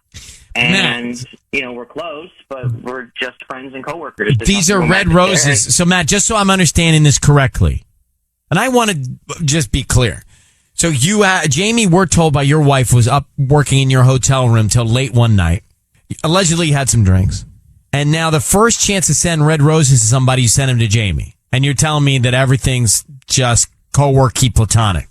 and we're close, but we're just friends and coworkers. There's These are nothing red romantic there. roses. So Matt, just so I'm understanding this correctly, and I want to just be clear. So Jamie, we're told by your wife, was up working in your hotel room till late one night. Allegedly had some drinks. And now the first chance to send red roses to somebody, you send them to Jamie. And you're telling me that everything's just co-worky platonic.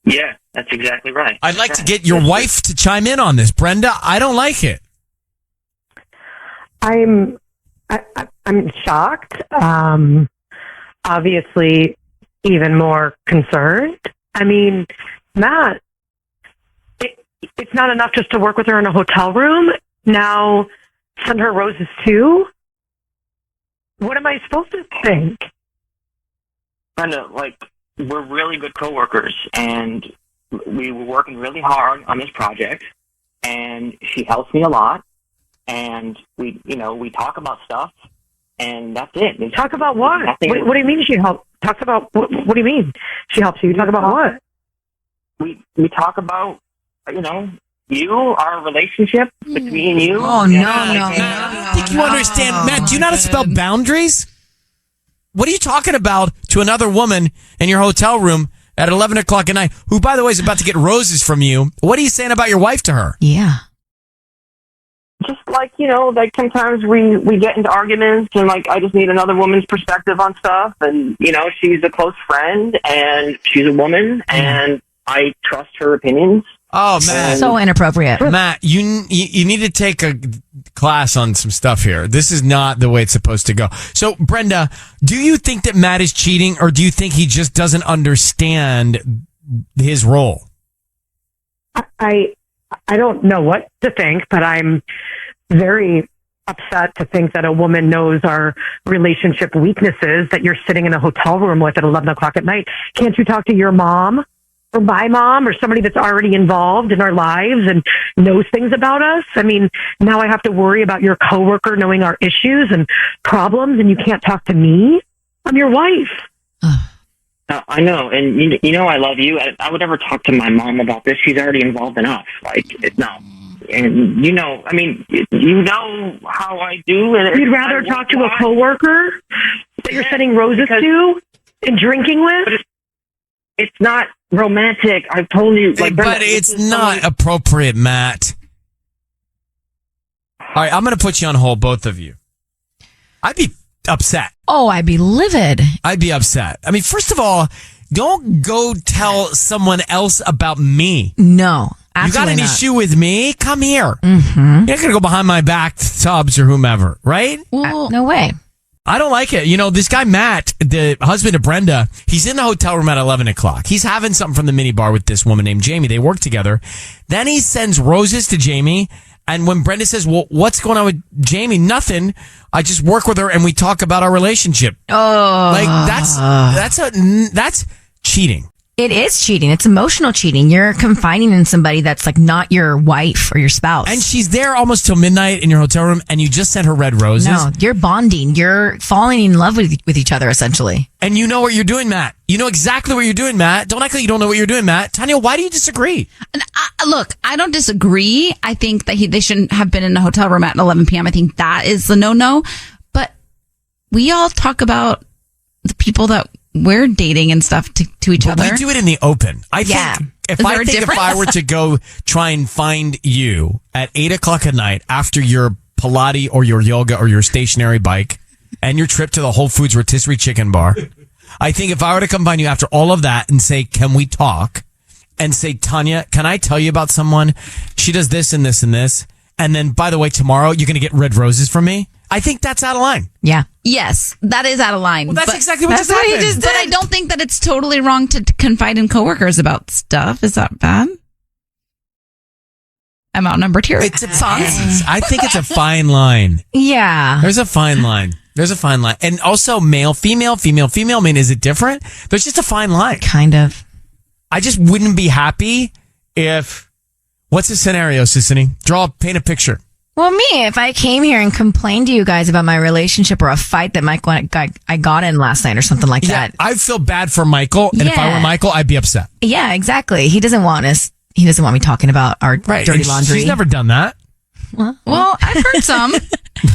Yeah, that's exactly right. I'd like to get your wife to chime in on this. Brenda, I don't like it. I'm shocked. Obviously, even more concerned. I mean, Matt, it's not enough just to work with her in a hotel room. Now, send her roses too? What am I supposed to think? Brenda, we're really good coworkers, and we were working really hard on this project, and she helps me a lot, and we talk about stuff, and that's it. Talk about what? What do you mean she helps? Talk about, what do you mean she helps you? Talk about what? We talk about, our relationship between you. Oh, and, no. I think you understand. Matt, do you know how to spell boundaries? What are you talking about to another woman in your hotel room at 11 o'clock at night, who, by the way, is about to get roses from you? What are you saying about your wife to her? Yeah. Just sometimes we get into arguments, and I just need another woman's perspective on stuff, and she's a close friend, and she's a woman, and I trust her opinions. Oh, Matt. So inappropriate. Matt, you need to take a class on some stuff here. This is not the way it's supposed to go. So, Brenda, do you think that Matt is cheating, or do you think he just doesn't understand his role? I don't know what to think, but I'm very upset to think that a woman knows our relationship weaknesses that you're sitting in a hotel room with at 11 o'clock at night. Can't you talk to your mom or my mom or somebody that's already involved in our lives and knows things about us? I mean, now I have to worry about your coworker knowing our issues and problems, and you can't talk to me? I'm your wife. I know, and I love you. I would never talk to my mom about this. She's already involved enough. No. And I mean, you know how I do. And you'd rather talk to a coworker that you're sending roses to and drinking with? It's not romantic. I've told you. But it's not appropriate, Matt. All right, I'm going to put you on hold, both of you. I'd be upset. Oh, I'd be livid. I'd be upset. I mean, first of all, don't go tell someone else about me. No, absolutely you got an not. issue with me? Come here. Mm-hmm. You're not going to go behind my back to Tubbs or whomever, right? Well, no way. I don't like it. This guy, Matt, the husband of Brenda, he's in the hotel room at 11 o'clock. He's having something from the minibar with this woman named Jamie. They work together. Then he sends roses to Jamie. And when Brenda says, well, what's going on with Jamie? Nothing. I just work with her and we talk about our relationship. Oh. That's cheating. It is cheating. It's emotional cheating. You're confiding in somebody that's not your wife or your spouse. And she's there almost till midnight in your hotel room and you just sent her red roses. No, you're bonding. You're falling in love with each other, essentially. And you know what you're doing, Matt. You know exactly what you're doing, Matt. Don't act like you don't know what you're doing, Matt. Tanya, why do you disagree? And look, I don't disagree. I think that they shouldn't have been in a hotel room at 11 p.m. I think that is the no-no. But we all talk about the people that we're dating and stuff to each other. We do it in the open. I think if I were to go try and find you at 8 o'clock at night after your Pilates or your yoga or your stationary bike and your trip to the Whole Foods rotisserie chicken bar, I think if I were to come find you after all of that and say, can we talk? And say, Tanya, can I tell you about someone? She does this and this and this. And then, by the way, tomorrow you're going to get red roses from me. I think that's out of line. Yeah. Yes, that is out of line. Well, that's exactly what that's just what happened. he just did. But I don't think that it's totally wrong to confide in coworkers about stuff. Is that bad? I'm outnumbered here. I think it's a fine line. Yeah. There's a fine line. And also male, female. I mean, is it different? There's just a fine line. Kind of. I just wouldn't be happy if... What's the scenario, Sissany? Paint a picture. Well, me, if I came here and complained to you guys about my relationship or a fight that I got in last night or something like that. I feel bad for Michael, and if I were Michael, I'd be upset. Yeah, exactly. He doesn't want me talking about our dirty and laundry. She's never done that. Well, I've heard some.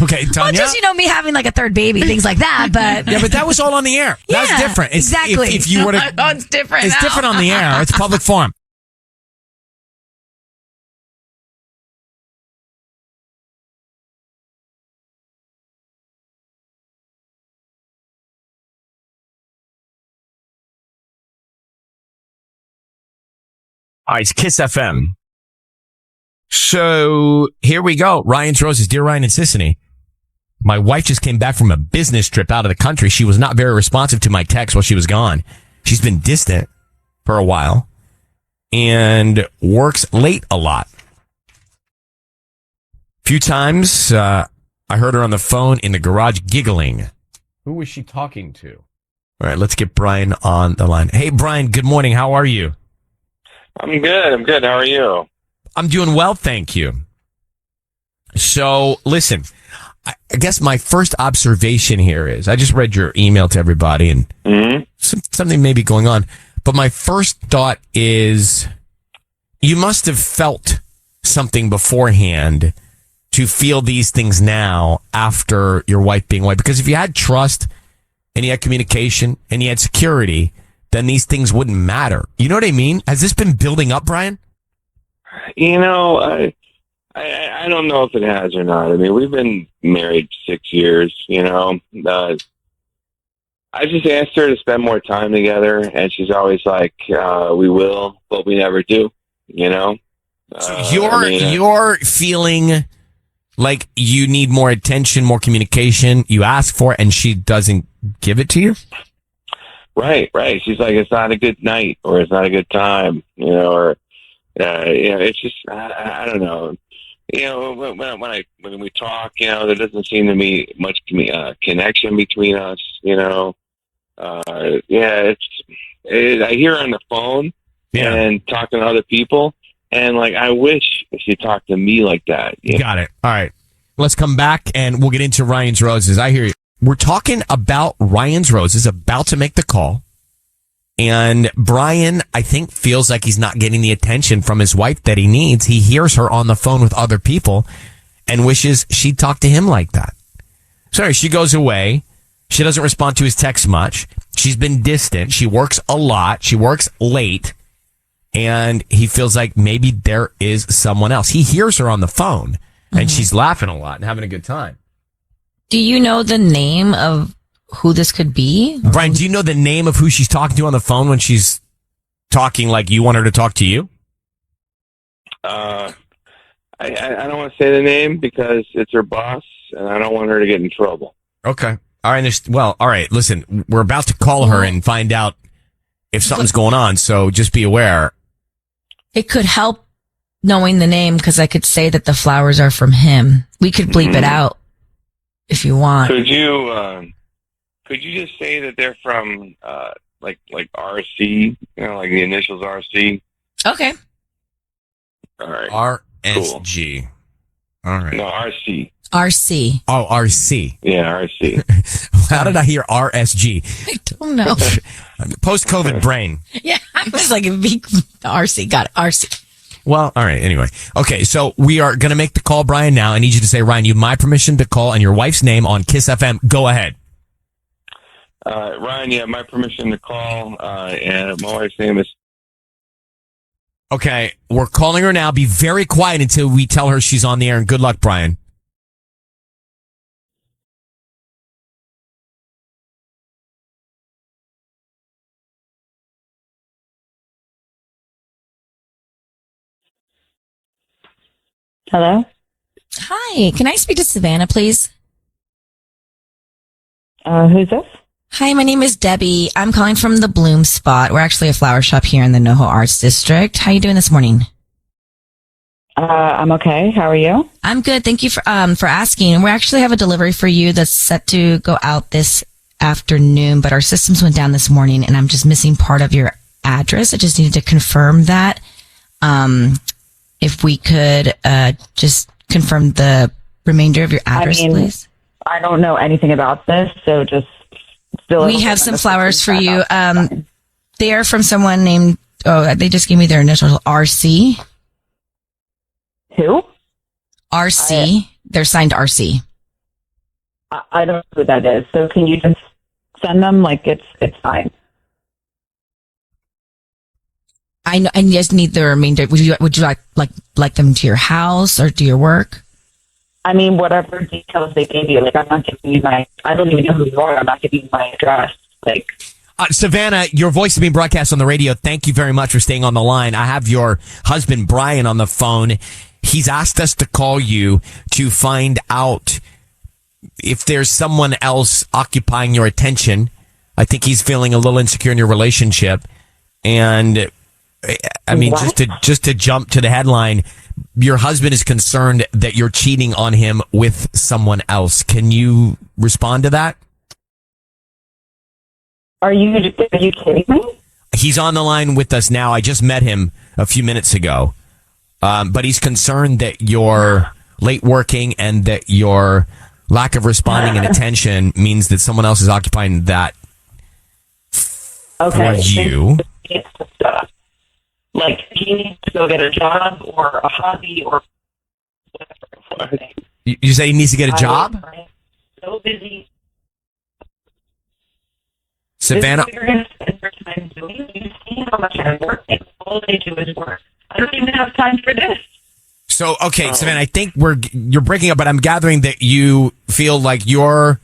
Okay, Tanya. Well, just, me having like a third baby, things like that. But yeah, but that was all on the air. That's Yeah, different. exactly. If you were to, It's different. it's now. different on the air. It's public forum. All right, it's KIIS-FM. So here we go. Ryan's Roses. Dear Ryan and Sissany, my wife just came back from a business trip out of the country. She was not very responsive to my text while she was gone. She's been distant for a while and works late a lot. A few times I heard her on the phone in the garage giggling. Who was she talking to? All right, let's get Brian on the line. Hey, Brian, good morning. How are you? I'm good. How are you? I'm doing well, thank you. So, listen, I guess my first observation here is, I just read your email to everybody and something may be going on, but my first thought is you must have felt something beforehand to feel these things now after your wife being away. Because if you had trust and you had communication and you had security, then these things wouldn't matter. You know what I mean? Has this been building up, Brian? I don't know if it has or not. I mean, we've been married 6 years, I just asked her to spend more time together, and she's always like, we will, but we never do, So you're feeling like you need more attention, more communication. You ask for it, and she doesn't give it to you? Right. She's like, it's not a good night, or it's not a good time, it's just, I don't know. When we talk, there doesn't seem to be much connection between us, I hear her on the phone and talking to other people, and I wish she talked to me like that. Got it. All right. Let's come back and we'll get into Ryan's Roses. I hear you. We're talking about Ryan's Roses, about to make the call. And Brian, I think, feels like he's not getting the attention from his wife that he needs. He hears her on the phone with other people and wishes she'd talk to him like that. Sorry, she goes away. She doesn't respond to his text much. She's been distant. She works a lot. She works late. And he feels like maybe there is someone else. He hears her on the phone and she's laughing a lot and having a good time. do you know the name of who this could be? Brian, do you know the name of who she's talking to on the phone when she's talking like you want her to talk to you? I don't want to say the name because it's her boss, and I don't want her to get in trouble. Okay. All right. Well, all right. Listen, we're about to call her and find out if something's going on, so just be aware. It could help knowing the name because I could say that the flowers are from him. We could bleep it out if you want. Could you just say that they're from like RC, like the initials RC? Okay. All right. RSG. Cool. All right. No, RC. RC. Oh, RC. Yeah, RC. How did I hear RSG? I don't know. Post-COVID brain. Yeah, I was like, RC. Got it. RC. Well, all right. Anyway. Okay, so we are going to make the call, Brian, now. I need you to say, Ryan, you have my permission to call and your wife's name on KIIS-FM. Go ahead. Ryan, you have my permission to call, and my wife's name is... Okay, we're calling her now. Be very quiet until we tell her she's on the air, and good luck, Brian. Hello? Hi, can I speak to Savannah, please? Who's this? Hi, my name is Debbie. I'm calling from the Bloom Spot. We're actually a flower shop here in the NoHo Arts District. How are you doing this morning? I'm okay. How are you? I'm good. Thank you for asking. We actually have a delivery for you that's set to go out this afternoon, but our systems went down this morning and I'm just missing part of your address. I just needed to confirm that. If we could just confirm the remainder of your address, please? I don't know anything about this, so just still. We have some flowers for you. They are from someone named, they just gave me their initials, RC. Who? RC. They're signed RC. I don't know who that is. So can you just send them? Like, it's fine. I know, and just need the remainder. Would you like them to your house or to your work? I mean, whatever details they gave you. Like, I'm not giving you I don't even know who you are. I'm not giving you my address. Like, Savannah, your voice is being broadcast on the radio. Thank you very much for staying on the line. I have your husband, Brian, on the phone. He's asked us to call you to find out if there's someone else occupying your attention. I think he's feeling a little insecure in your relationship. And I mean, just to jump to the headline, your husband is concerned that you're cheating on him with someone else. Can you respond to that? Are you kidding me? He's on the line with us now. I just met him a few minutes ago. But he's concerned that you're late working and that your lack of responding and attention means that someone else is occupying that for you. Like, he needs to go get a job or a hobby or whatever. You say he needs to get a job? So busy. Savannah? This is what you're going to spend your time doing. You see how much I'm working. All they do is work. I don't even have time for this. So, okay, Savannah, I think you're breaking up, but I'm gathering that you feel like you're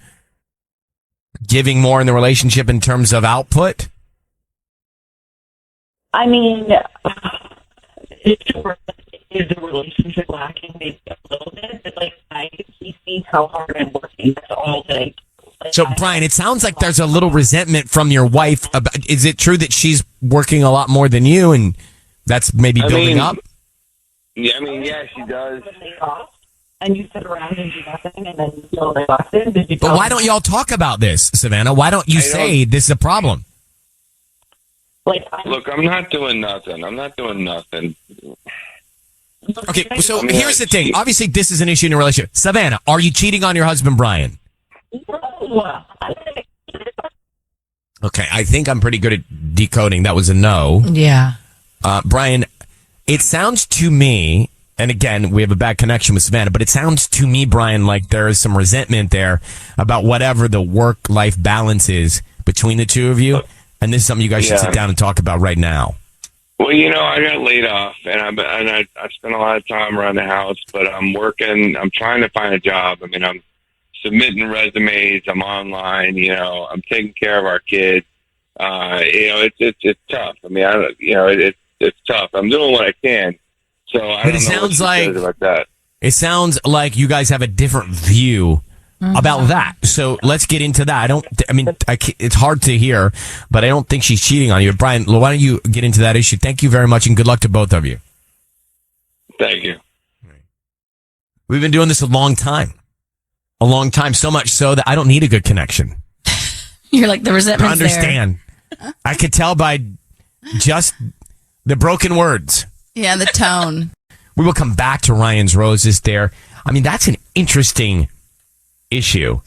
giving more in the relationship in terms of output? I mean, is the relationship lacking maybe a little bit? But like, he sees how hard I'm working. That's all day. So, Brian, it sounds like there's a little resentment from your wife. Is it true that she's working a lot more than you, and that's maybe building up? Yeah, I mean, yeah, she does. And you sit around and do nothing, and then you feel exhausted. But why don't y'all talk about this, Savannah? Why don't you say this is a problem? Look, I'm not doing nothing. Okay, so here's the thing. Obviously, this is an issue in a relationship. Savannah, are you cheating on your husband, Brian? Okay, I think I'm pretty good at decoding. That was a no. Yeah. Brian, it sounds to me, and again, we have a bad connection with Savannah, but it sounds to me, Brian, like there is some resentment there about whatever the work-life balance is between the two of you. And this is something you guys should sit down and talk about right now. Well, I got laid off, and I spent a lot of time around the house, but I'm working. I'm trying to find a job. I mean, I'm submitting resumes. I'm online. I'm taking care of our kids. It's tough. I mean, it's tough. I'm doing what I can. So I don't know what she says about that. It sounds like you guys have a different view about that. So let's get into that. It's hard to hear, but I don't think she's cheating on you. Brian, why don't you get into that issue? Thank you very much, and good luck to both of you. Thank you. We've been doing this a long time, so much so that I don't need a good connection. You're like, the resentment's understand. I could tell by just the broken words. Yeah, the tone. We will come back to Ryan's Roses there. I mean, that's an interesting issue.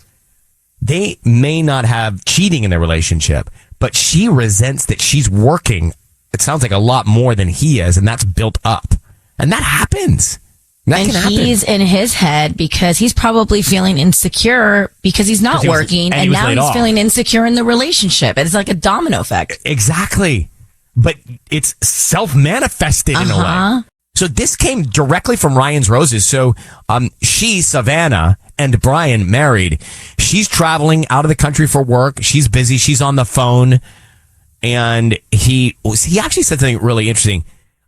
They may not have cheating in their relationship, but she resents that she's working, it sounds like, a lot more than he is, and that's built up. And that happens. That can happen. He's in his head because he's probably feeling insecure because he's not working, and now he's feeling insecure in the relationship. It's like a domino effect. Exactly. But it's self-manifested in a way. So this came directly from Ryan's Roses. So she, Savannah, and Brian married. She's traveling out of the country for work. She's busy. She's on the phone. And he actually said something really interesting.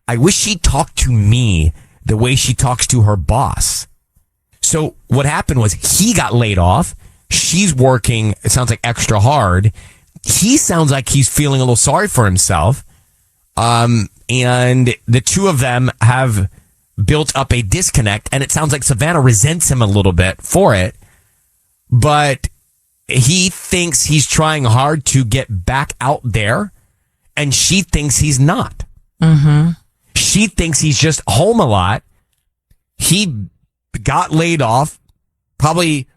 I wish she talked to me the way she talks to her boss. So what happened was he got laid off. She's working, it sounds like, extra hard. He sounds like he's feeling a little sorry for himself. And the two of them have built up a disconnect, and it sounds like Savannah resents him a little bit for it, but he thinks he's trying hard to get back out there, and she thinks he's not. She thinks he's just home a lot. He got laid off, probably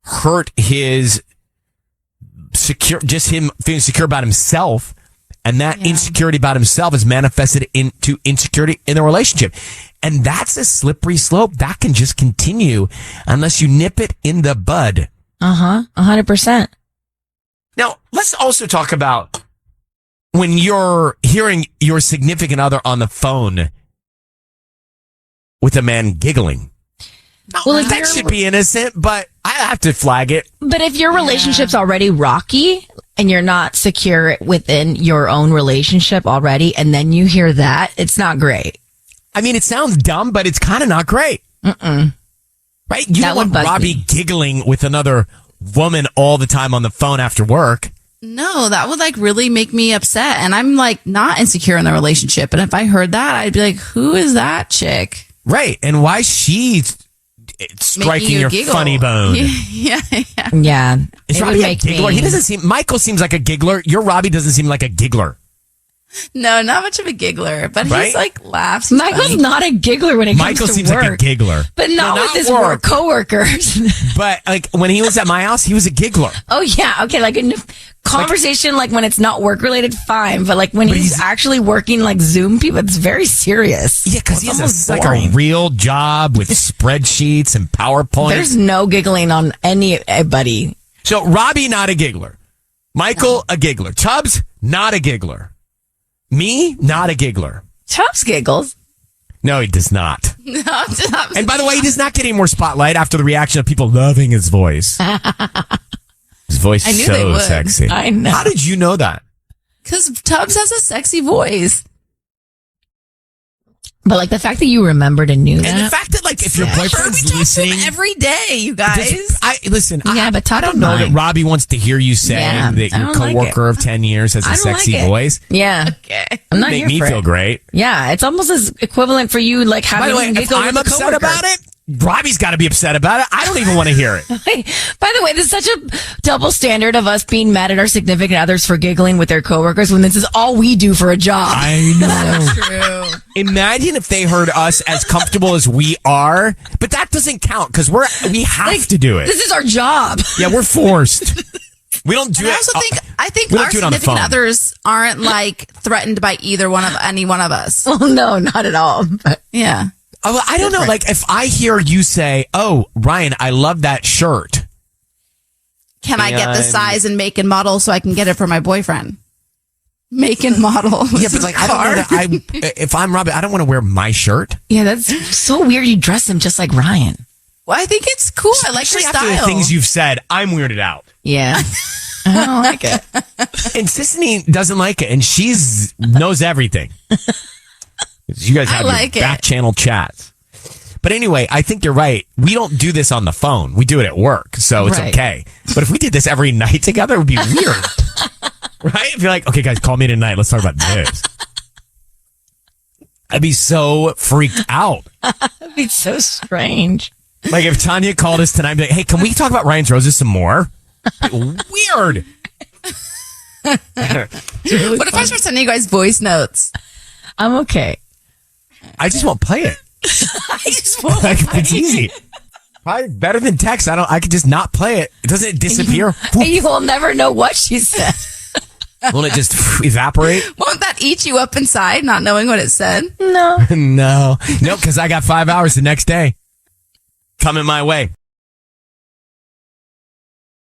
hurt his just him feeling secure about himself. And that insecurity about himself is manifested into insecurity in the relationship. And that's a slippery slope. That can just continue unless you nip it in the bud. 100%. Now, let's also talk about when you're hearing your significant other on the phone with a man giggling. Well, That should be innocent, but I have to flag it. But if your relationship's already rocky and you're not secure within your own relationship already, and then you hear that, it's not great. I mean, it sounds dumb, but it's kind of not great. Right? You don't want Robbie giggling with another woman all the time on the phone after work. No, that would like really make me upset. And I'm like not insecure in the relationship. And if I heard that, I'd be like, who is that chick? Right. And why she's striking your giggle. funny bone. Yeah. Is Robbie a giggler? He doesn't seem, Michael seems like a giggler. Your Robbie doesn't seem like a giggler. No, not much of a giggler, but Right? he's like laughs. He's Michael's funny. not a giggler when it comes Michael to seems work. like a giggler. But not with his work coworkers. But like when he was at my house, he was a giggler. Oh yeah, okay, like a conversation like when it's not work related, fine. But like when he's actually working like Zoom people, it's very serious. Yeah, because he has like a real job with spreadsheets and PowerPoint. There's no giggling on anybody. So Robbie, not a giggler. Michael, a giggler. Tubbs, not a giggler. Me, not a giggler. Tubbs giggles. No, he does not. No, And by the way, he does not get any more spotlight after the reaction of people loving his voice. His voice I is knew they so would. sexy. I know. How did you know that? Because Tubbs has a sexy voice. But like the fact that you remembered and knew that. And the fact that like if your boyfriend's listening Every day, you guys. Listen, Yeah, but I don't know that Robbie wants to hear you say Yeah, that I your don't like coworker of 10 years has a I don't like sexy it. voice. Yeah. Okay. I'm not Make here me for feel it. great. Yeah, it's almost as equivalent for you like having By the way, a if giggle I'm with a upset coworker. about it, Robbie's got to be upset about it. I don't even want to hear it. By the way, this is such a double standard of us being mad at our significant others for giggling with their coworkers when this is all we do for a job. I know. True. Imagine if they heard us as comfortable as we are, but that doesn't count because we have to do it. This is our job. Yeah, we're forced. We don't do And it. I think we don't our do it on the significant phone. others aren't like threatened by any one of us. Well, no, not at all. But yeah. Oh, well, I don't know. Like if I hear you say, "Oh, Ryan, I love that shirt." Can I get the And- size and make and model so I can get it for my boyfriend? Make and model. Yeah, but like I don't know that if I'm Robbie, I don't want to wear my shirt. yeah, that's so weird. You dress him just like Ryan. Well, I think it's cool. I like your Especially after style. the things you've said, I'm weirded out. Yeah. I don't like it. And Sissany doesn't like it, and she's knows everything. You guys have like your it. back channel chats. But anyway, I think you're right. We don't do this on the phone. We do it at work, so it's Right. okay. But if we did this every night together, it would be weird. Right? If you're like, okay, guys, call me tonight. Let's talk about this. I'd be so freaked out. That'd be so strange. Like if Tanya called us tonight, I'd be like, hey, can we talk about Ryan's Roses some more? Weird. What if I start sending you guys voice notes? I'm okay. I just won't play it. I just won't Like, play it's easy. Probably better than text. I could just not play it. It doesn't disappear. And you will never know what she said. Won't it just evaporate? Won't that eat you up inside, not knowing what it said? No. No, because I got 5 hours the next day coming my way.